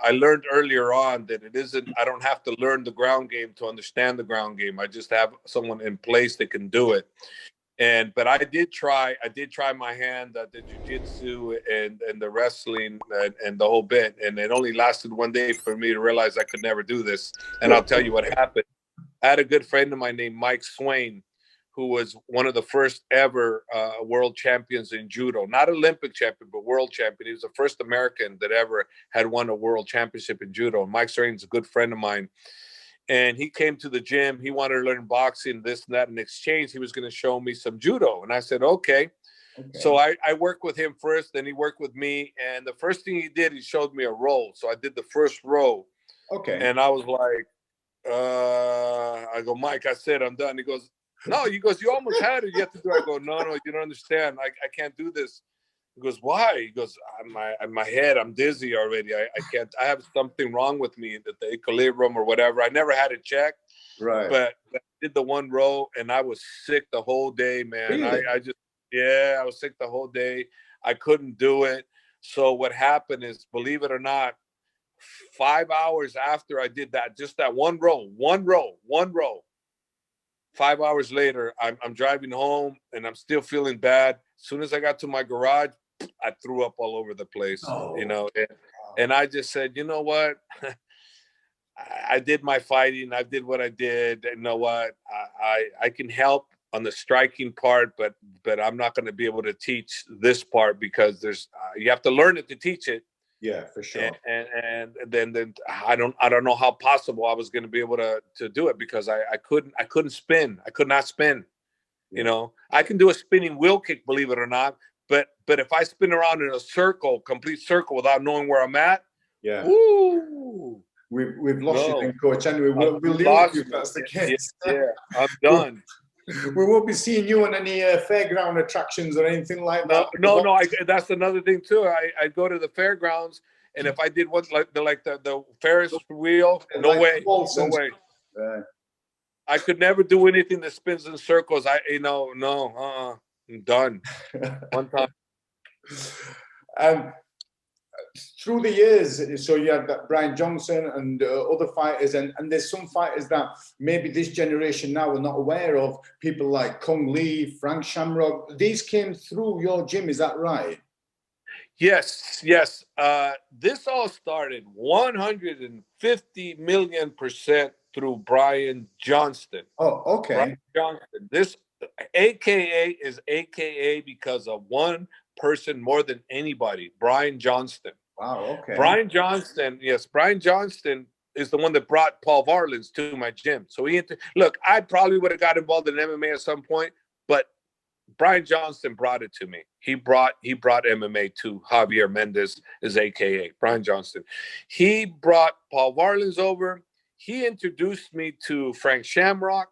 I learned earlier on that it isn't. I don't have to learn the ground game to understand the ground game. I just have someone in place that can do it. But I did try my hand at the jiu-jitsu and the wrestling and the whole bit. And it only lasted one day for me to realize I could never do this. And I'll tell you what happened. I had a good friend of mine named Mike Swain, who was one of the first ever world champions in judo, not Olympic champion, but world champion. He was the first American that ever had won a world championship in judo. And Mike Swain's a good friend of mine. And he came to the gym. He wanted to learn boxing, this and that. In exchange, he was going to show me some judo. And I said, okay. So I worked with him first, then he worked with me. And the first thing he did, he showed me a roll. So I did the first row. Okay. And I was like, I go, Mike, I said, I'm done. He goes, no, you almost had it. You have to do it. I go, no, you don't understand. I can't do this. He goes, why? He goes, my head, I'm dizzy already. I can't, I have something wrong with me, that the equilibrium or whatever. I never had it checked. Right. But I did the one row and I was sick the whole day, man. Really? I was sick the whole day. I couldn't do it. So what happened is, believe it or not, 5 hours after I did that, just that one row, 5 hours later, I'm driving home and I'm still feeling bad. As soon as I got to my garage, I threw up all over the place, you know. And I just said, you know what? I did my fighting. I did what I did. You know what? I can help on the striking part, but I'm not going to be able to teach this part, because you have to learn it to teach it. Yeah, for sure. And then I don't know how possible I was going to be able to do it, because I couldn't spin. I could not spin. You know, I can do a spinning wheel kick, believe it or not, but if I spin around in a circle, complete circle, without knowing where I'm at, ooh, we've lost you then, Coach. Anyway, we'll leave you if that's the case. Yeah, I'm done. We won't be seeing you on any fairground attractions or anything like that. No. That's another thing too. I go to the fairgrounds, and if I did one like the Ferris wheel, no way. I could never do anything that spins in circles. I'm done. One time. Through the years, so you have that Brian Johnson and other fighters, and there's some fighters that maybe this generation now are not aware of, people like Kung Lee, Frank Shamrock. These came through your gym, is that right? Yes. This all started 150 million% through Brian Johnston. Oh, okay. Brian Johnston. This AKA is AKA because of one person more than anybody, Brian Johnston. Wow, okay. Brian Johnston is the one that brought Paul Varlins to my gym. So look, I probably would have got involved in MMA at some point, but Brian Johnston brought it to me. He brought MMA to Javier Mendez, is AKA Brian Johnston. He brought Paul Varlins over. He introduced me to Frank Shamrock.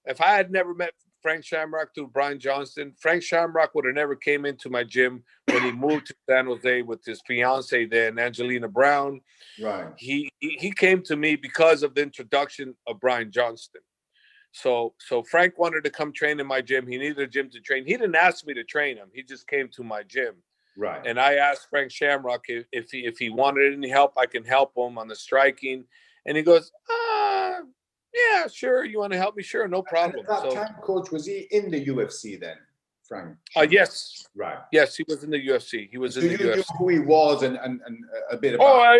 If I had never met Frank Shamrock through Brian Johnston, Frank Shamrock would have never came into my gym when he moved to San Jose with his fiance then, Angelina Brown. Right. He came to me because of the introduction of Brian Johnston. So Frank wanted to come train in my gym. He needed a gym to train. He didn't ask me to train him. He just came to my gym. Right. And I asked Frank Shamrock if he wanted any help, I can help him on the striking. And he goes, yeah, sure. You want to help me? Sure, no problem. And at that time, Coach, was he in the UFC then, Frank? Yes. Right. Yes, he was in the UFC. He was in the UFC. You knew who he was and a bit about.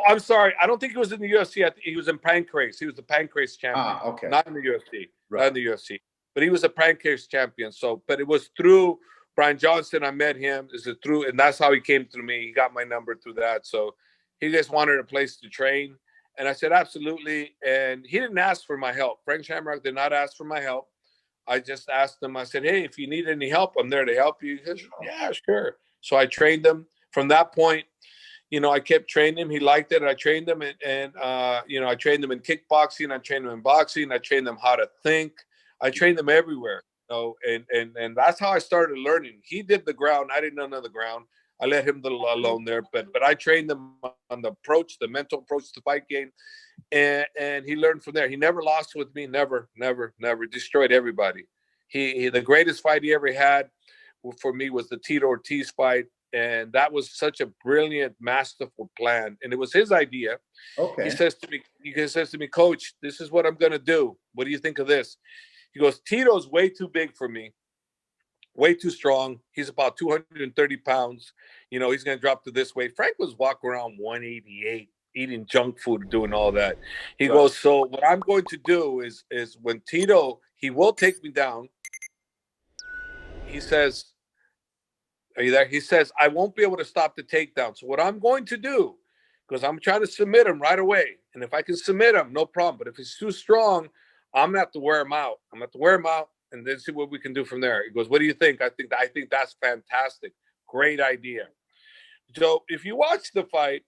I'm sorry. I don't think he was in the UFC. I think he was in Pancrase. He was the Pancrase champion. Okay. Not in the UFC. Right. Not in the UFC. But he was a Pancrase champion. But it was through Brian Johnston. I met him. And that's how he came through me. He got my number through that. So he just wanted a place to train. And I said, absolutely. And he didn't ask for my help. Frank Shamrock did not ask for my help. I just asked him, I said, hey, if you need any help, I'm there to help you. He said, yeah, sure. So I trained him. From that point, I kept training him. He liked it. I trained him. And I trained him in kickboxing. I trained him in boxing. I trained him how to think. I trained him everywhere. And that's how I started learning. He did the ground. I did none of the ground. I let him alone there, but I trained him on the approach, the mental approach to the fight game, and he learned from there. He never lost with me, never. Destroyed everybody. He the greatest fight he ever had for me was the Tito Ortiz fight. And that was such a brilliant, masterful plan. And it was his idea. Okay. He says to me, Coach, this is what I'm going to do. What do you think of this? He goes, Tito's way too big for me. Way too strong. He's about 230 pounds. You know, he's going to drop to this weight. Frank was walking around 188, eating junk food, doing all that. He goes, so what I'm going to do is when Tito, he will take me down. He says, are you there? He says, I won't be able to stop the takedown. So what I'm going to do, because I'm trying to submit him right away. And if I can submit him, no problem. But if he's too strong, I'm going to have to wear him out. I'm going to have to wear him out and then see what we can do from there. He goes, what do you think? I think that's fantastic. Great idea. So if you watch the fight,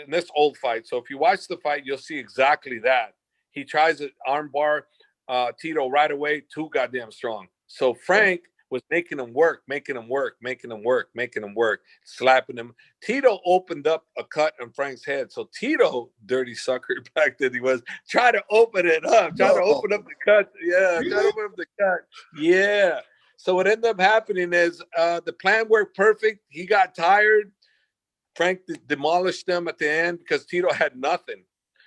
this old fight, so if you watch the fight, you'll see exactly that. He tries to armbar Tito right away, too goddamn strong. So Frank was making him work, slapping him. Tito opened up a cut on Frank's head. So Tito, dirty sucker back then he was, try to open it up, try to open up the cut. Yeah, try to open up the cut. Yeah. So what ended up happening is the plan worked perfect. He got tired. Frank demolished them at the end because Tito had nothing.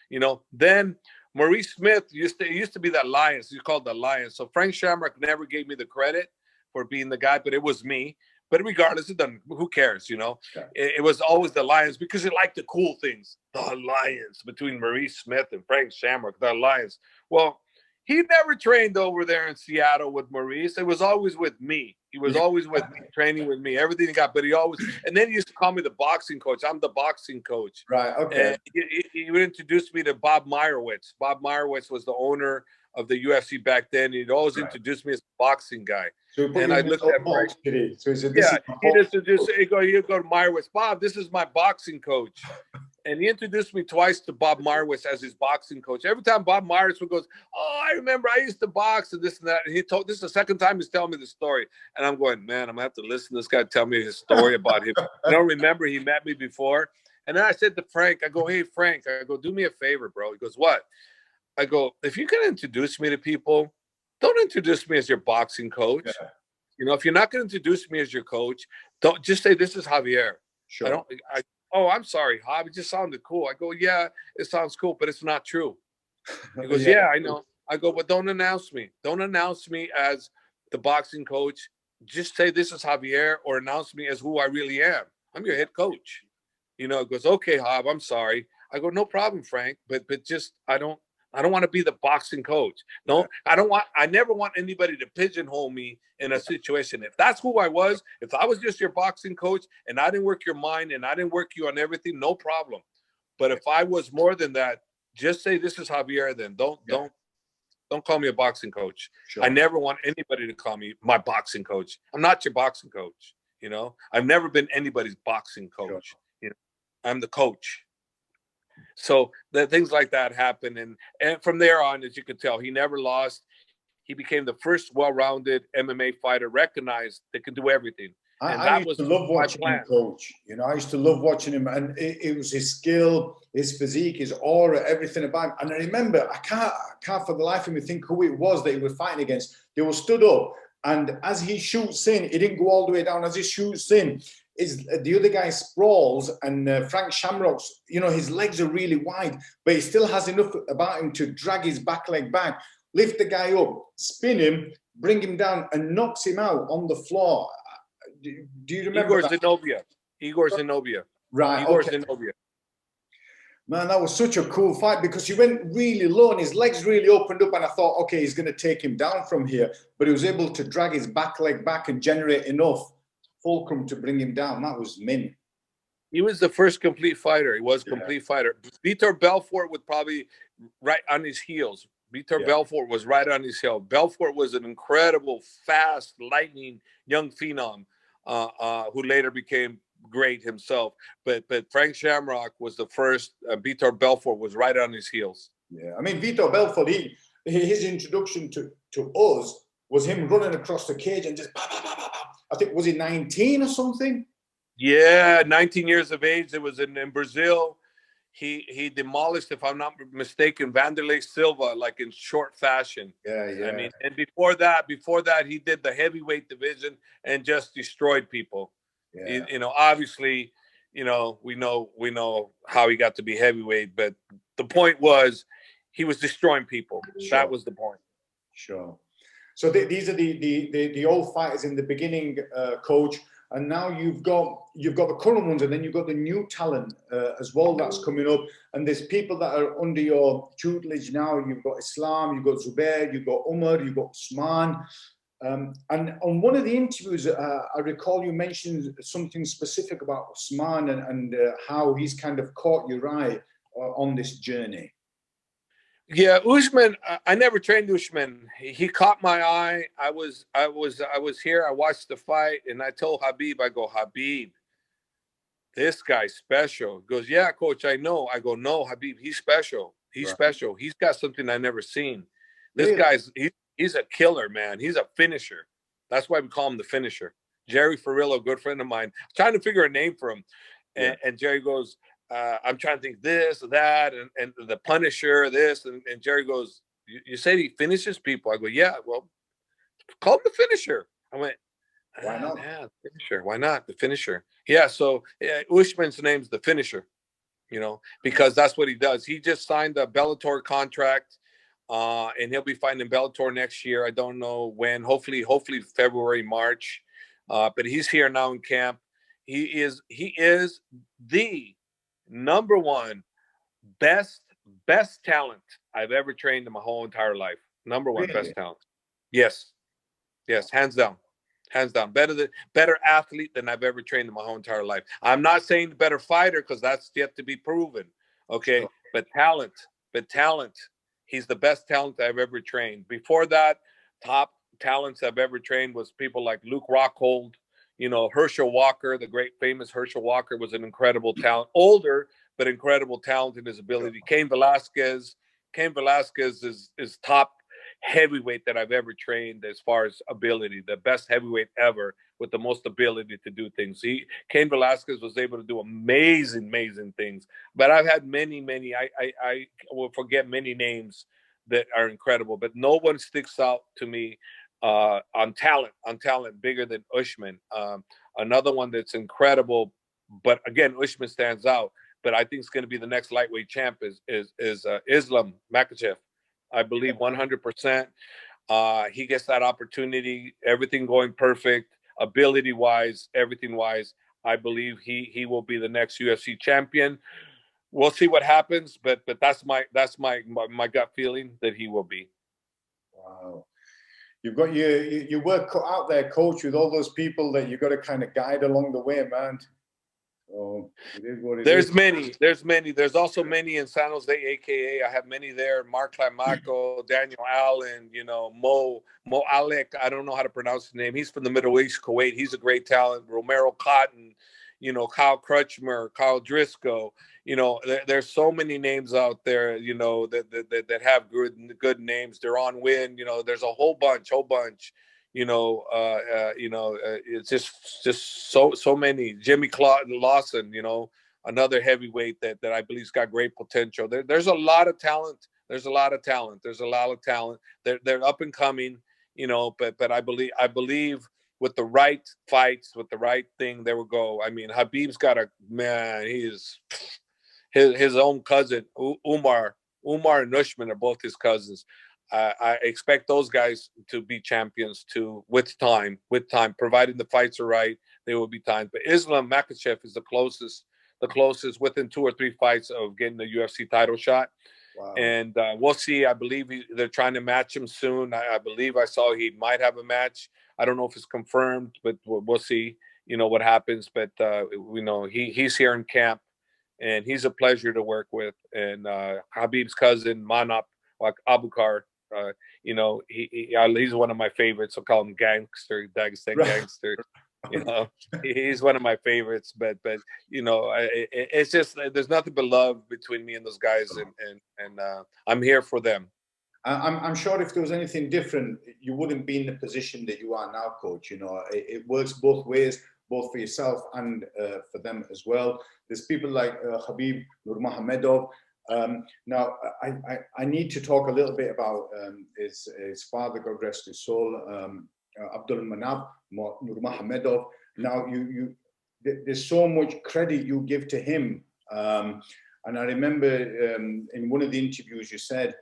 You know, then Maurice Smith used to be that Lions. He's called the Lions. So Frank Shamrock never gave me the credit for being the guy, but it was me. But regardless, who cares, you know? Okay. It was always the Lions because he liked the cool things. The Lions between Maurice Smith and Frank Shamrock, the Lions. Well, he never trained over there in Seattle with Maurice. It was always with me. He was always with me, training with me, everything he got. But he always, and then he used to call me the boxing coach. I'm the boxing coach. Right, okay. And he would introduce me to Bob Meyerowitz. Bob Meyerowitz was the owner of the UFC back then. He'd always introduce me as a boxing guy. So and I looked at Frank. So he'd introduce, he'd go to Meyerowitz. Bob, this is my boxing coach. And he introduced me twice to Bob Meyerowitz as his boxing coach. Every time Bob Meyerowitz would go, oh, I remember I used to box and this and that. And this is the second time he's telling me the story. And I'm going, man, I'm going to have to listen to this guy tell me his story about him. I don't remember he met me before. And then I said to Frank, I go, hey, Frank, I go, do me a favor, bro. He goes, what? I go, if you're going to introduce me to people, don't introduce me as your boxing coach. Yeah. You know, if you're not going to introduce me as your coach, don't just say, this is Javier. Sure. Oh, I'm sorry, Hob. It just sounded cool. I go, yeah, it sounds cool, but it's not true. He goes, yeah, I know. I go, but don't announce me. Don't announce me as the boxing coach. Just say this is Javier or announce me as who I really am. I'm your head coach. You know, it goes, okay, Hob, I'm sorry. I go, no problem, Frank, but just I don't want to be the boxing coach. No, I never want anybody to pigeonhole me in a situation. If that's who I was, if I was just your boxing coach and I didn't work your mind and I didn't work you on everything, no problem. But if I was more than that, just say this is Javier then. Don't call me a boxing coach. Sure. I never want anybody to call me my boxing coach. I'm not your boxing coach, you know? I've never been anybody's boxing coach. Sure. You know, I'm the coach. So the things like that happen. And from there on, as you can tell, he never lost. He became the first well-rounded MMA fighter recognized that can do everything. And I used to love watching him, Coach. You know, I used to love watching him. And it was his skill, his physique, his aura, everything about him. And I remember, I can't for the life of me think who it was that he was fighting against. They were stood up. And as he shoots in, he didn't go all the way down. As he shoots in, the other guy sprawls, and Frank Shamrock's, you know, his legs are really wide, but he still has enough about him to drag his back leg back, lift the guy up, spin him, bring him down, and knocks him out on the floor. Do you remember Igor Zenobia. Right. Igor Zenobia. Man, that was such a cool fight because he went really low and his legs really opened up, and I thought, okay, he's going to take him down from here, but he was able to drag his back leg back and generate enough fulcrum to bring him down. That was mint. He was the first complete fighter. He was a complete fighter. Vitor Belfort was probably right on his heels. Vitor Belfort was right on his heel. Belfort was an incredible, fast, lightning young phenom who later became great himself. But Frank Shamrock was the first. Vitor Belfort was right on his heels. Yeah, I mean, Vitor Belfort, his introduction to us was him running across the cage and just I think, was he 19 or something? Yeah, 19 years of age. It was in Brazil. he demolished, if I'm not mistaken, Vanderlei Silva, like in short fashion. Yeah. I mean, and before that, he did the heavyweight division and just destroyed people. Yeah. Obviously, we know how he got to be heavyweight, but the point was he was destroying people. Sure. That was the point. Sure. So these are the old fighters in the beginning, Coach, and now you've got the current ones, and then you've got the new talent as well that's coming up. And there's people that are under your tutelage now. You've got Islam, you've got Zubair, you've got Umar, you've got Usman. And on one of the interviews, I recall you mentioned something specific about Usman and how he's kind of caught your eye on this journey. Yeah, Usman. I never trained Usman. He caught my eye. I was here. I watched the fight, and I told Khabib, I go, Khabib, this guy's special. He goes, yeah, Coach, I know. I go, no, Khabib, he's special. He's special. He's got something I never seen. This guy's he's a killer, man. He's a finisher. That's why we call him the finisher. Jerry Ferrillo, good friend of mine, trying to figure a name for him, and Jerry goes, I'm trying to think this or that, and the Punisher, this, and Jerry goes, you said he finishes people. I go, yeah, well, call him the finisher. I went, why not? Yeah, the finisher. Why not? The finisher. Yeah, so Usman's name's the finisher, because that's what he does. He just signed a Bellator contract, and he'll be fighting in Bellator next year. I don't know when, hopefully February, March, but he's here now in camp. He is the number one best talent I've ever trained in my whole entire life. Number one best talent. Yes, hands down. Better athlete than I've ever trained in my whole entire life. I'm not saying better fighter, because that's yet to be proven. Okay, but talent. He's the best talent I've ever trained. Before that, top talents I've ever trained was people like Luke Rockhold. Herschel Walker, the great famous Herschel Walker, was an incredible talent. Older, but incredible talent in his ability. Cain Velasquez is top heavyweight that I've ever trained as far as ability. The best heavyweight ever with the most ability to do things. Cain Velasquez was able to do amazing things. But I've had many. I will forget many names that are incredible, but no one sticks out to me on talent bigger than Usman. Another one that's incredible, but again, Usman stands out. But I think it's going to be the next lightweight champ is Islam Makhachev. I believe 100%. He gets that opportunity. Everything going perfect, ability wise, everything wise. I believe he will be the next UFC champion. We'll see what happens, but that's my gut feeling that he will be. Wow. You've got your work cut out there, Coach, with all those people that you've got to kind of guide along the way, man. Oh, it is what it is. There's many. There's also many in San Jose, aka I have many there. Mark Climaco, Daniel Allen, Mo Alec. I don't know how to pronounce his name. He's from the Middle East, Kuwait. He's a great talent. Romero Cotton, Kyle Crutchmer, Kyle Driscoll. There's so many names out there, that have good names. They're on win. There's a whole bunch. It's just so many. Jimmy Lawson, another heavyweight that I believe's got great potential. There's a lot of talent. There's a lot of talent. They're up and coming, but I believe with the right fights, with the right thing, there will go. I mean, Khabib's got he is his own cousin, Umar and Usman are both his cousins. I expect those guys to be champions too with time, providing the fights are right, they will be time. But Islam Makhachev is the closest within 2 or 3 fights of getting the UFC title shot. Wow. And we'll see. I believe they're trying to match him soon. I believe I saw he might have a match. I don't know if it's confirmed, but we'll see, what happens. But he's here in camp, and he's a pleasure to work with. And Khabib's cousin, Manap, like Abukar, he's one of my favorites. I'll call him Gangster, Dagestan Gangster. He's one of my favorites. But it's just there's nothing but love between me and those guys, and I'm here for them. I'm sure if there was anything different, you wouldn't be in the position that you are now, Coach. It works both ways. both for yourself and for them as well. There's people like Khabib Nurmagomedov. Now, I need to talk a little bit about his father, God rest his soul, Abdul Manap Nurmagomedov. Now, there's so much credit you give to him. And I remember in one of the interviews you said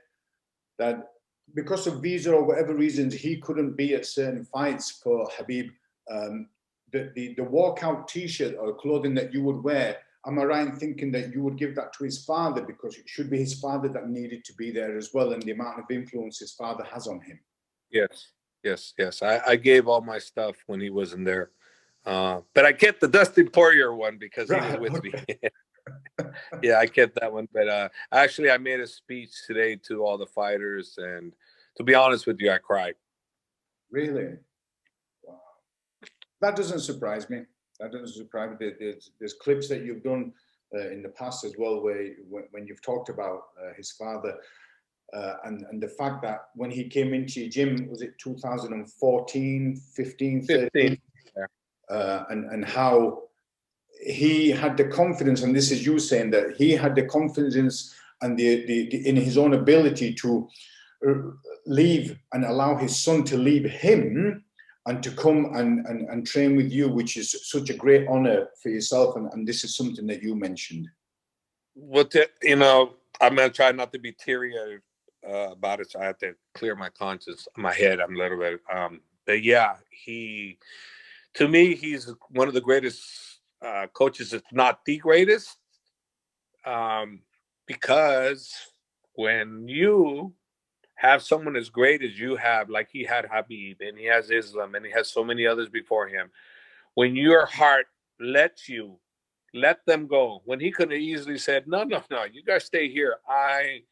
that because of visa or whatever reasons, he couldn't be at certain fights for Khabib. The walkout T-shirt or clothing that you would wear, am I right in thinking that you would give that to his father because it should be his father that needed to be there as well, and the amount of influence his father has on him? Yes. I gave all my stuff when he wasn't there. But I kept the Dustin Poirier one because he was with me. Yeah, I kept that one. But actually, I made a speech today to all the fighters, and to be honest with you, I cried. Really? Wow. That doesn't surprise me. That doesn't surprise me. There's clips that you've done in the past as well, where when you've talked about his father and the fact that when he came into your gym, was it 2014, 15, 13? Yeah. And how he had the confidence, and this is you saying that he had the confidence and in his own ability to leave and allow his son to leave him and to come and train with you, which is such a great honor for yourself. And this is something that you mentioned. Well, I'm going to try not to be teary-eyed about it, so I have to clear my conscience, my head. I'm a little bit, but yeah, to me, he's one of the greatest coaches, if not the greatest, because when you have someone as great as you have, like he had Khabib, and he has Islam, and he has so many others before him, when your heart lets you let them go, when he could have easily said, no, you guys stay here, I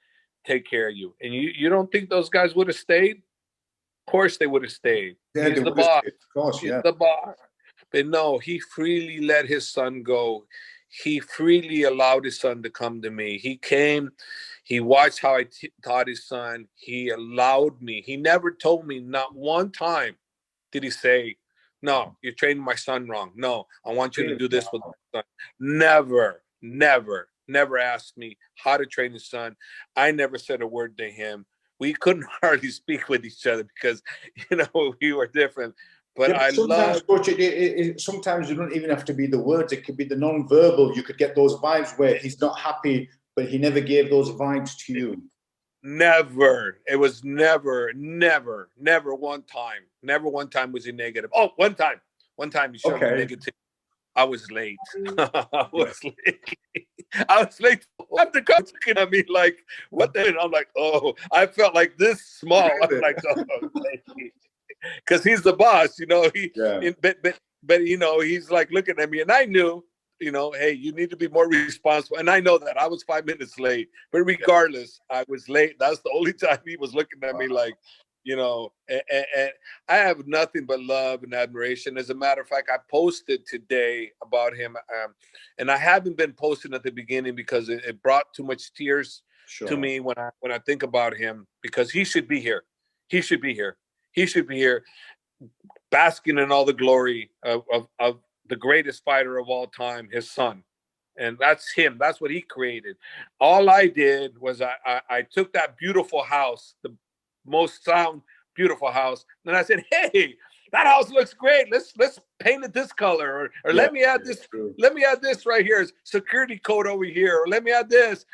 take care of you. And you don't think those guys would have stayed? Of course they would have stayed. Yeah, he's the boss. Of course, yeah. He's the boss. But no, he freely let his son go. He freely allowed his son to come to me. He came, he watched how I taught his son. He allowed me. He never told me, not one time did he say, no, you're training my son wrong. No, I want you to do this with my son. Never asked me how to train his son. I never said a word to him. We couldn't hardly speak with each other because, we were different. But yeah, sometimes, Coach, sometimes you don't even have to be the words. It could be the non-verbal. You could get those vibes where he's not happy, but he never gave those vibes to you. Never. It was never one time. Never one time was he negative. Oh, one time he showed me negative. I was late. I was late. I'm the coach looking at me like, what the hell? I'm like, oh, I felt like this small. I'm like, oh, because he's the boss, but he's like looking at me, and I knew, hey, you need to be more responsible. And I know that I was 5 minutes late, but regardless, I was late. That's the only time he was looking at me like, and I have nothing but love and admiration. As a matter of fact, I posted today about him, and I haven't been posting at the beginning because it brought too much tears to me when I think about him, because he should be here. He should be here. He should be here basking in all the glory of the greatest fighter of all time, his son. And that's him. That's what he created. All I did was I took that beautiful house, the most sound, beautiful house, and I said, hey, that house looks great. Let's paint it this color, or let me add this. Let me add this right here. Security code over here, or let me add this.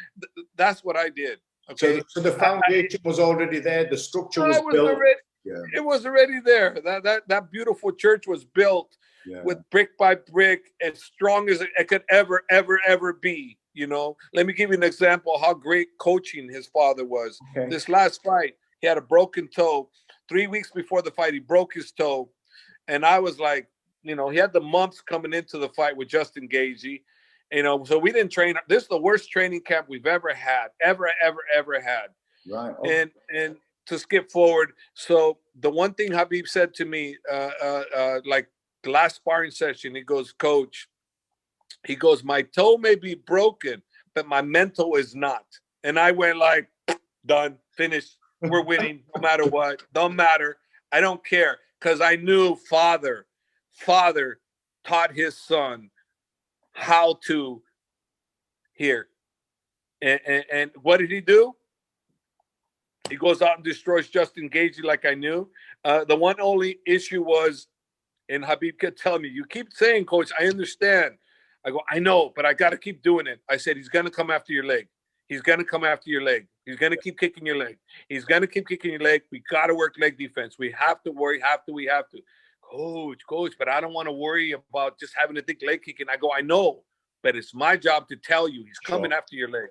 That's what I did. Okay. So the foundation was already there. The structure was built. It was already there. That beautiful church was built with brick by brick, as strong as it could ever be. Let me give you an example of how great coaching his father was. Okay. This last fight, he had a broken toe. 3 weeks before the fight, he broke his toe. And I was like, he had the mumps coming into the fight with Justin Gaethje. So we didn't train. This is the worst training camp we've ever had, ever had. Right. Okay. And to skip forward, so the one thing Khabib said to me, like the last sparring session, he goes, Coach, he goes, my toe may be broken, but my mental is not. And I went like, done, finished. We're winning no matter what. Don't matter. I don't care. Because I knew father taught his son how to hear. And what did he do? He goes out and destroys Justin Gaethje like I knew. The one only issue was, and Khabib kept telling me, you keep saying, Coach, I understand. I go, I know, but I got to keep doing it. I said, he's going to come after your leg. He's going to come after your leg. He's going to keep kicking your leg. He's going to keep kicking your leg. We got to work leg defense. We have to worry. We have to. Coach, but I don't want to worry about just having to think leg kicking. I go, I know, but it's my job to tell you he's coming after your leg.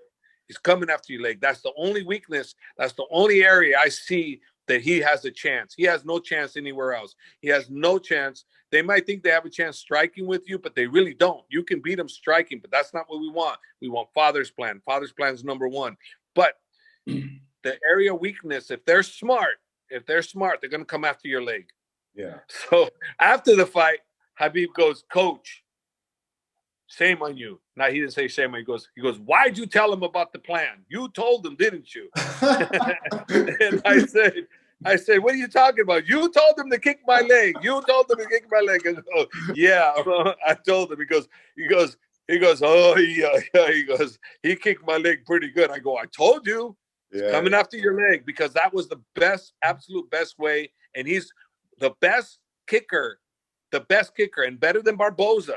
He's coming after your leg. That's the only weakness. That's the only area I see that he has a chance. He has no chance anywhere else. He has no chance. They might think they have a chance striking with you, but they really don't. You can beat them striking, but that's not what we want. We want Father's plan. Father's plan is number one. But the area of weakness, if they're smart, they're going to come after your leg. Yeah. So after the fight, Khabib goes, Coach, shame on you. Now, he didn't say shame on you. He goes, why'd you tell him about the plan? You told him, didn't you? And I said, what are you talking about? You told him to kick my leg. You told him to kick my leg. I go, yeah, I told him. He goes, oh, yeah. He goes, he kicked my leg pretty good. I go, I told you. He's coming after your leg, because that was the best, absolute best way. And he's the best kicker, and better than Barboza.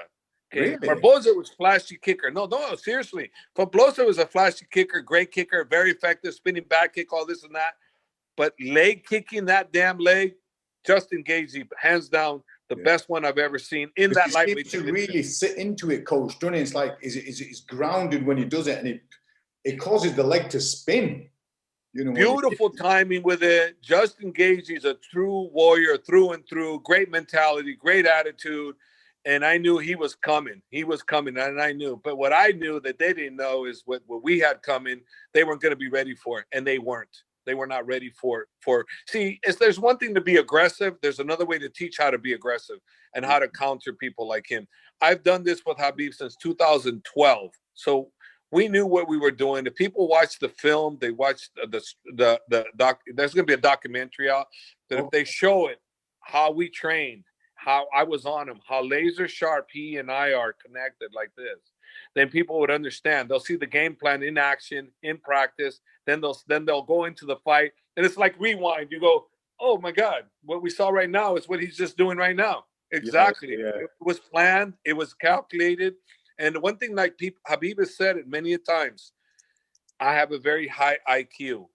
Okay? Really? Barboza was flashy kicker. No, seriously. Barboza was a flashy kicker, great kicker, very effective, spinning back kick, all this and that. But leg kicking, that damn leg, Justin Gaethje, hands down, the best one I've ever seen in that lightweight division. To really sit into it, Coach, doesn't it? It's like it's grounded when he does it, and it causes the leg to spin. You know, beautiful timing with it. Justin Gaethje is a true warrior through and through. Great mentality, great attitude. And I knew he was coming. And I knew. But what I knew that they didn't know is what we had coming, they weren't going to be ready for it. And they weren't. They were not ready for see, there's one thing to be aggressive. There's another way to teach how to be aggressive and how to counter people like him. I've done this with Khabib since 2012. So we knew what we were doing. If people watch the film, they watch the doc. There's going to be a documentary out that if they show it, how we trained, how I was on him, how laser sharp he and I are connected like this, then people would understand. They'll see the game plan in action, in practice. Then they'll go into the fight, and it's like rewind. You go, oh my God, what we saw right now is what he's just doing right now. Exactly. Yeah. It was planned. It was calculated. And the one thing, like Khabib has said it many a times, I have a very high IQ.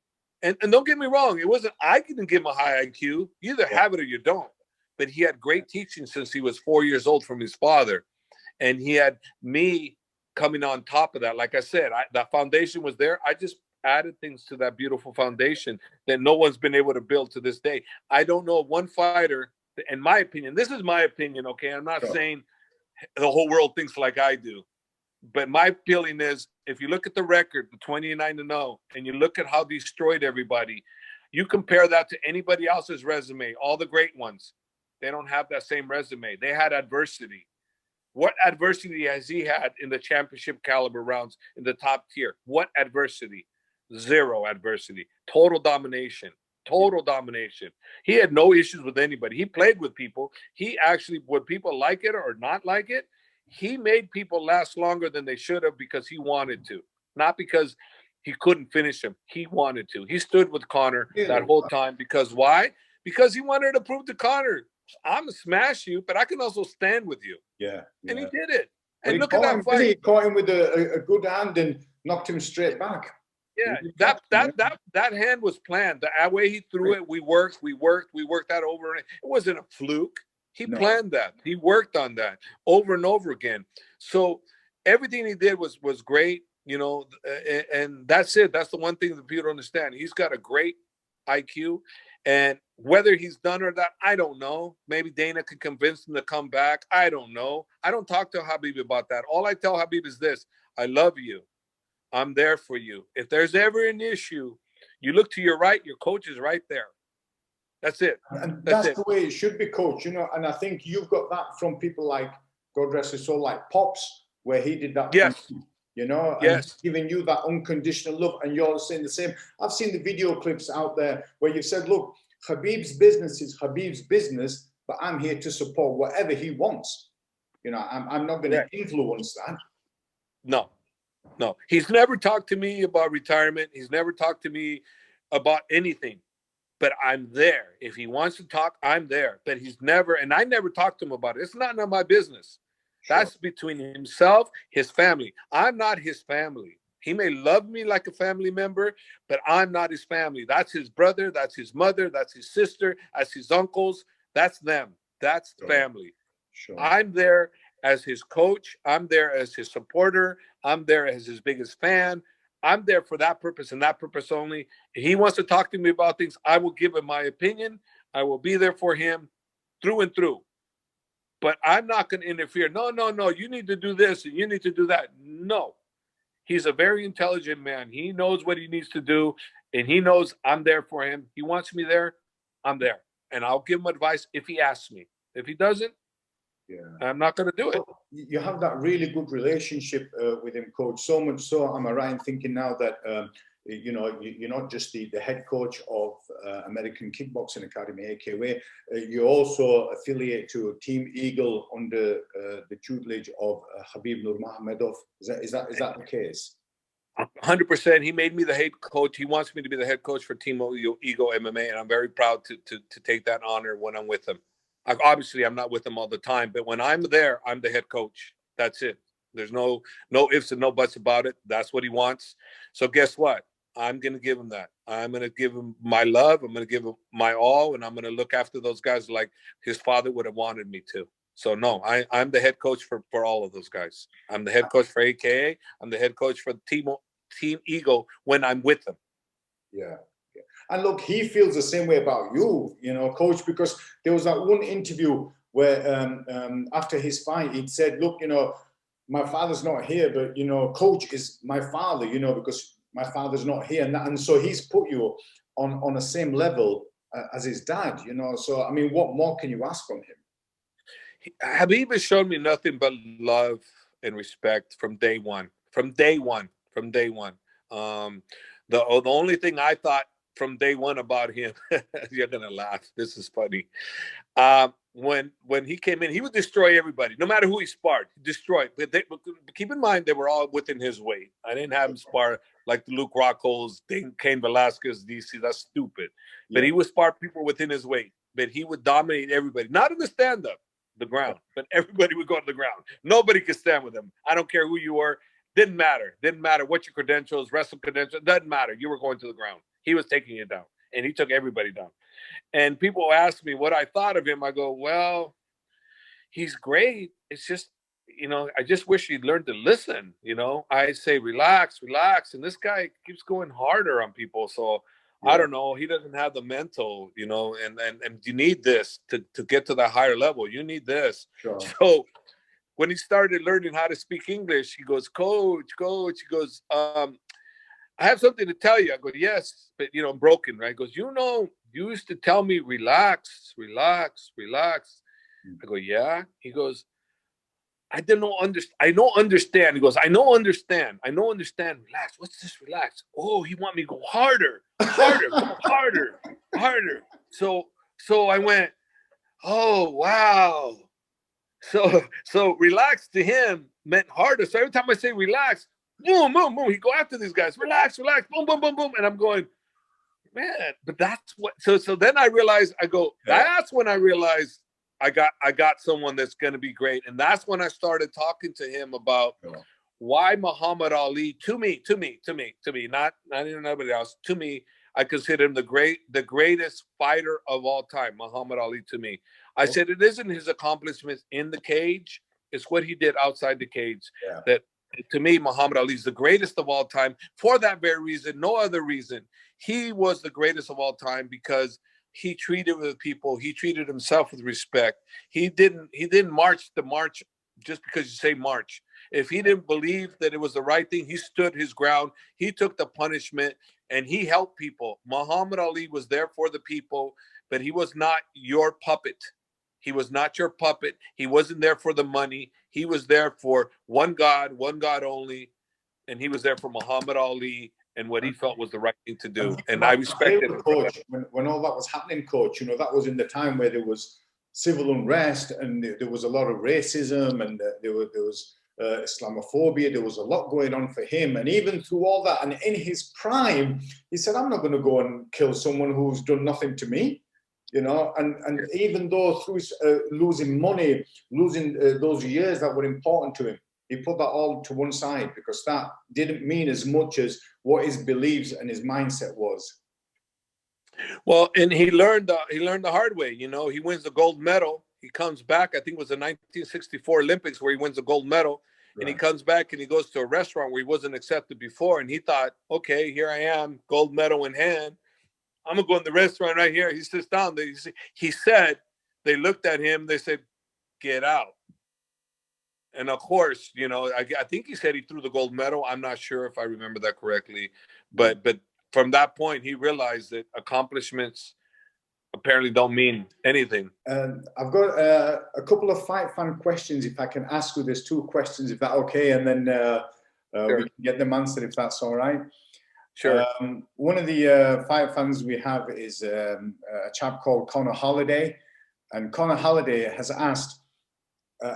And don't get me wrong, it wasn't I didn't give him a high IQ. You either have it or you don't. But he had great teaching since he was 4 years old from his father. And he had me coming on top of that. Like I said, that foundation was there. I just added things to that beautiful foundation that no one's been able to build to this day. I don't know one fighter, in my opinion, this is my opinion, okay? I'm not saying the whole world thinks like I do. But my feeling is, if you look at the record, the 29-0, and you look at how destroyed everybody, you compare that to anybody else's resume, all the great ones, they don't have that same resume. They had adversity. What adversity has he had in the championship caliber rounds in the top tier? What adversity? Zero adversity. Total domination. He had no issues with anybody. He played with people. He actually, would people like it or not like it, he made people last longer than they should have because he wanted to. Not because he couldn't finish him. He wanted to. He stood with Conor that whole time. Because why? Because he wanted to prove to Conor, I'm going to smash you, but I can also stand with you. Yeah. And he did it. And look at that fight. He caught him with a good hand and knocked him straight back. Yeah, that hand was planned. The way he threw it, we worked that over. It wasn't a fluke. He planned that. He worked on that over and over again. So everything he did was great, you know, and that's it. That's the one thing that people don't understand. He's got a great IQ, and whether he's done or not, I don't know. Maybe Dana could convince him to come back. I don't know. I don't talk to Khabib about that. All I tell Khabib is this: I love you. I'm there for you. If there's ever an issue, you look to your right, your coach is right there. That's it. And that's the way it should be, Coach. You know, and I think you've got that from people like, God rest his soul, like Pops, where he did that. Yes. You know, and giving you that unconditional love, and you're saying the same. I've seen the video clips out there where you've said, look, Khabib's business is Khabib's business, but I'm here to support whatever he wants. You know, I'm not going to influence that. No, no. He's never talked to me about retirement. He's never talked to me about anything. But I'm there. If he wants to talk, I'm there. But he's never, and I never talked to him about it. It's not none of my business. Sure. That's between himself, his family. I'm not his family. He may love me like a family member, but I'm not his family. That's his brother. That's his mother. That's his sister. That's his uncles. That's them. That's family. Sure. I'm there as his coach. I'm there as his supporter. I'm there as his biggest fan. I'm there for that purpose and that purpose only. If he wants to talk to me about things, I will give him my opinion. I will be there for him through and through. But I'm not going to interfere. No, no, no. You need to do this and you need to do that. No. He's a very intelligent man. He knows what he needs to do, and he knows I'm there for him. He wants me there, I'm there. And I'll give him advice if he asks me. If he doesn't, I'm not going to do it. You have that really good relationship with him, Coach. So much so, am I right in thinking now that, you know, you're not just the head coach of American Kickboxing Academy, AKA, you're also affiliated to Team Eagle under the tutelage of Khabib Nurmagomedov. Is that the case? 100%. He made me the head coach. He wants me to be the head coach for Team Eagle MMA, and I'm very proud to take that honor when I'm with him. Obviously, I'm not with him all the time, but when I'm there, I'm the head coach. That's it. There's no ifs and no buts about it. That's what he wants. So guess what? I'm going to give him that. I'm going to give him my love. I'm going to give him my all, and I'm going to look after those guys like his father would have wanted me to. So no, I'm the head coach for all of those guys. I'm the head coach for AKA. I'm the head coach for Team Eagle when I'm with them. Yeah. And look, he feels the same way about you, you know, Coach, because there was that one interview where after his fight, he said, look, you know, my father's not here, but, you know, Coach is my father, you know, because my father's not here. And so he's put you on the same level as his dad, you know. So, I mean, what more can you ask from him? Khabib has shown me nothing but love and respect from day one. From day one. The only thing I thought from day one about him, you're gonna laugh. This is funny. When he came in, he would destroy everybody, no matter who he sparred. Destroy. But keep in mind, they were all within his weight. I didn't have him spar like the Luke Rockholds, Cain Velasquez, DC. That's stupid. But he would spar people within his weight. But he would dominate everybody, not in the stand-up, the ground, but everybody would go to the ground. Nobody could stand with him. I don't care who you were. Didn't matter. Didn't matter what your credentials, wrestling credentials. Doesn't matter. You were going to the ground. He was taking you down, and he took everybody down. And people ask me what I thought of him. I go, well, he's great. It's just, you know, I just wish he'd learned to listen. You know, I say, relax. And this guy keeps going harder on people. So I don't know. He doesn't have the mental, you know, and you need this to get to that higher level. You need this. Sure. So when he started learning how to speak English, he goes, Coach. He goes, I have something to tell you. I go, yes, but, you know, I'm broken, right? He goes, you know, you used to tell me, relax. I go, yeah. He goes, I don't understand. He goes, I know understand. Relax. What's this relax? Oh, he want me to go harder. Go harder. So I went, oh, wow. So relax to him meant harder. So every time I say relax, boom, he go after these guys. Relax, boom. And I'm going, man, but that's what. So then I realized, I go, that's when I realized I got someone that's going to be great. And that's when I started talking to him about why Muhammad Ali, to me, not anybody else, to me, I consider him the greatest fighter of all time, Muhammad Ali, to me. I said, it isn't his accomplishments in the cage. It's what he did outside the cage. Yeah. That, to me, Muhammad Ali is the greatest of all time. For that very reason, no other reason. He was the greatest of all time because he treated with people. He treated himself with respect. He didn't march the march just because you say march. If he didn't believe that it was the right thing, he stood his ground. He took the punishment and he helped people. Muhammad Ali was there for the people, but he was not your puppet. He was not your puppet. He wasn't there for the money. He was there for one God only. And he was there for Muhammad Ali and what he felt was the right thing to do. And I respected him. Coach, when all that was happening, Coach, you know, that was in the time where there was civil unrest, and there was a lot of racism, and there was Islamophobia. There was a lot going on for him. And even through all that, and in his prime, he said, I'm not going to go and kill someone who's done nothing to me. You know, and even though through losing money, losing those years that were important to him, he put that all to one side because that didn't mean as much as what his beliefs and his mindset was. Well, and he learned the hard way. You know, he wins the gold medal. He comes back. I think it was the 1964 Olympics where he wins the gold medal. Right. And he comes back and he goes to a restaurant where he wasn't accepted before. And he thought, okay, here I am, gold medal in hand. I'm going to go in the restaurant right here. He sits down. He said, they looked at him. They said, get out. And of course, you know, I think he said he threw the gold medal. I'm not sure if I remember that correctly. But from that point, he realized that accomplishments apparently don't mean anything. I've got a couple of fight fan questions, if I can ask you. There's 2 questions, if that's okay. And then sure. We can get them answered, if that's all right. Sure. One of the fight fans we have is a chap called Connor Halliday. And Connor Halliday has asked,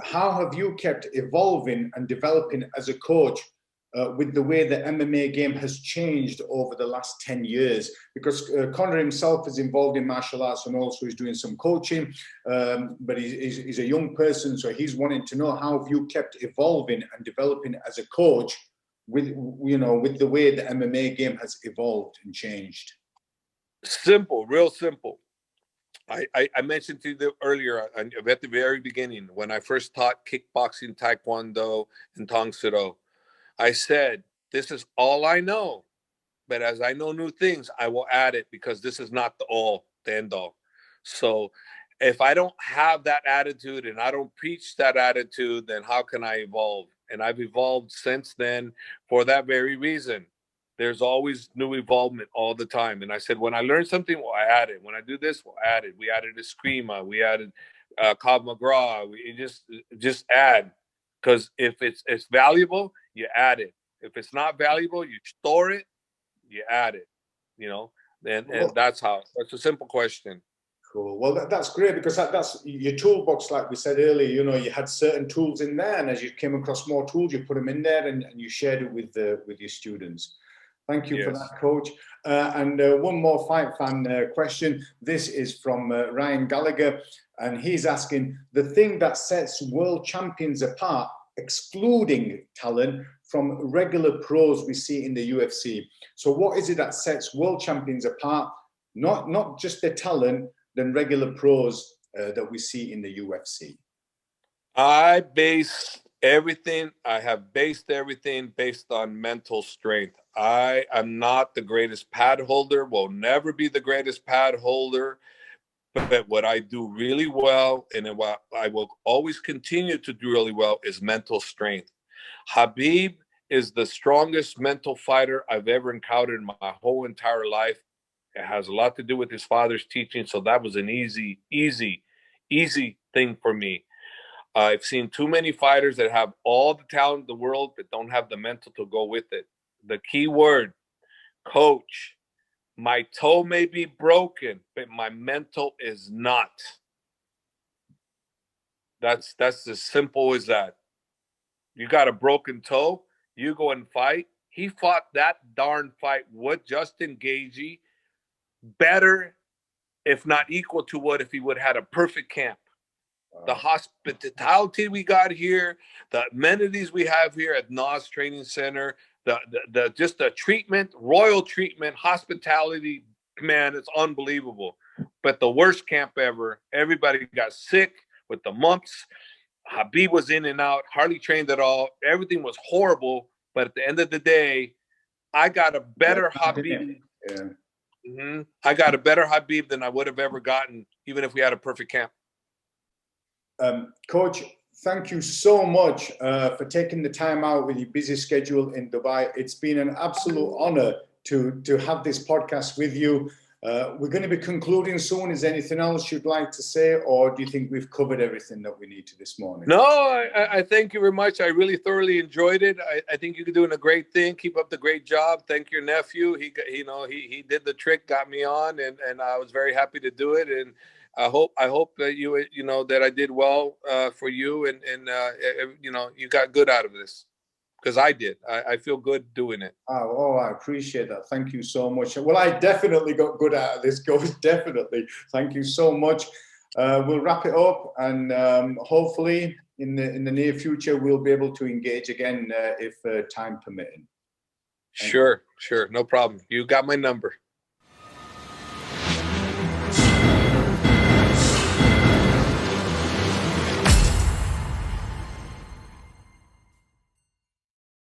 how have you kept evolving and developing as a coach with the way the MMA game has changed over the last 10 years? Because Connor himself is involved in martial arts and also is doing some coaching, but he's a young person, so he's wanting to know, how have you kept evolving and developing as a coach with, you know, with the way the MMA game has evolved and changed? Simple, real simple. I mentioned to you earlier at the very beginning when I first taught kickboxing, taekwondo, and tang soo do. I said, this is all I know, but as I know new things, I will add it because this is not the end all. So if I don't have that attitude and I don't preach that attitude, then how can I evolve? And I've evolved since then for that very reason. There's always new evolvement all the time. And I said, when I learn something, well, I add it. When I do this, we'll add it. We added Eskrima. We added Cobb McGraw. We just add. Because if it's valuable, you add it. If it's not valuable, you store it, you add it. You know, and that's how. That's a simple question. Cool. Well, that's great, because that's your toolbox, like we said earlier. You know, you had certain tools in there, and as you came across more tools, you put them in there, and you shared it with your students. Thank you for that, Coach. And one more fight fan question. This is from Ryan Gallagher, and he's asking, the thing that sets world champions apart, excluding talent, from regular pros we see in the UFC. So what is it that sets world champions apart, not just their talent, than regular pros that we see in the UFC? I have based everything based on mental strength. I am not the greatest pad holder, will never be the greatest pad holder, but what I do really well, and what I will always continue to do really well, is mental strength. Khabib is the strongest mental fighter I've ever encountered in my whole entire life. It has a lot to do with his father's teaching, so that was an easy thing for me. I've seen too many fighters that have all the talent in the world but don't have the mental to go with it. The key word, coach, my toe may be broken, but my mental is not. That's as simple as that. You got a broken toe, you go and fight. He fought that darn fight with Justin Gaethje better, if not equal to what if he would have had a perfect camp. The hospitality we got here, the amenities we have here at NOS Training Center, just the treatment, royal treatment, hospitality, man, it's unbelievable. But the worst camp ever. Everybody got sick with the mumps. Khabib was in and out, hardly trained at all. Everything was horrible. But at the end of the day, I got a better Khabib. Yeah. I got a better Khabib than I would have ever gotten, even if we had a perfect camp. Coach, thank you so much for taking the time out with your busy schedule in Dubai. It's been an absolute honor to have this podcast with you. We're going to be concluding soon. Is there anything else you'd like to say, or do you think we've covered everything that we need to this morning? No, I thank you very much. I really thoroughly enjoyed it. I think you're doing a great thing. Keep up the great job. Thank your nephew. He did the trick, got me on, and I was very happy to do it. And I hope that that I did well for you, and you got good out of this. Because I did. I feel good doing it. Oh, I appreciate that. Thank you so much. Well, I definitely got good out of this, Coach. Definitely. Thank you so much. We'll wrap it up, and hopefully in the near future we'll be able to engage again if time permitting. Sure. No problem. You got my number.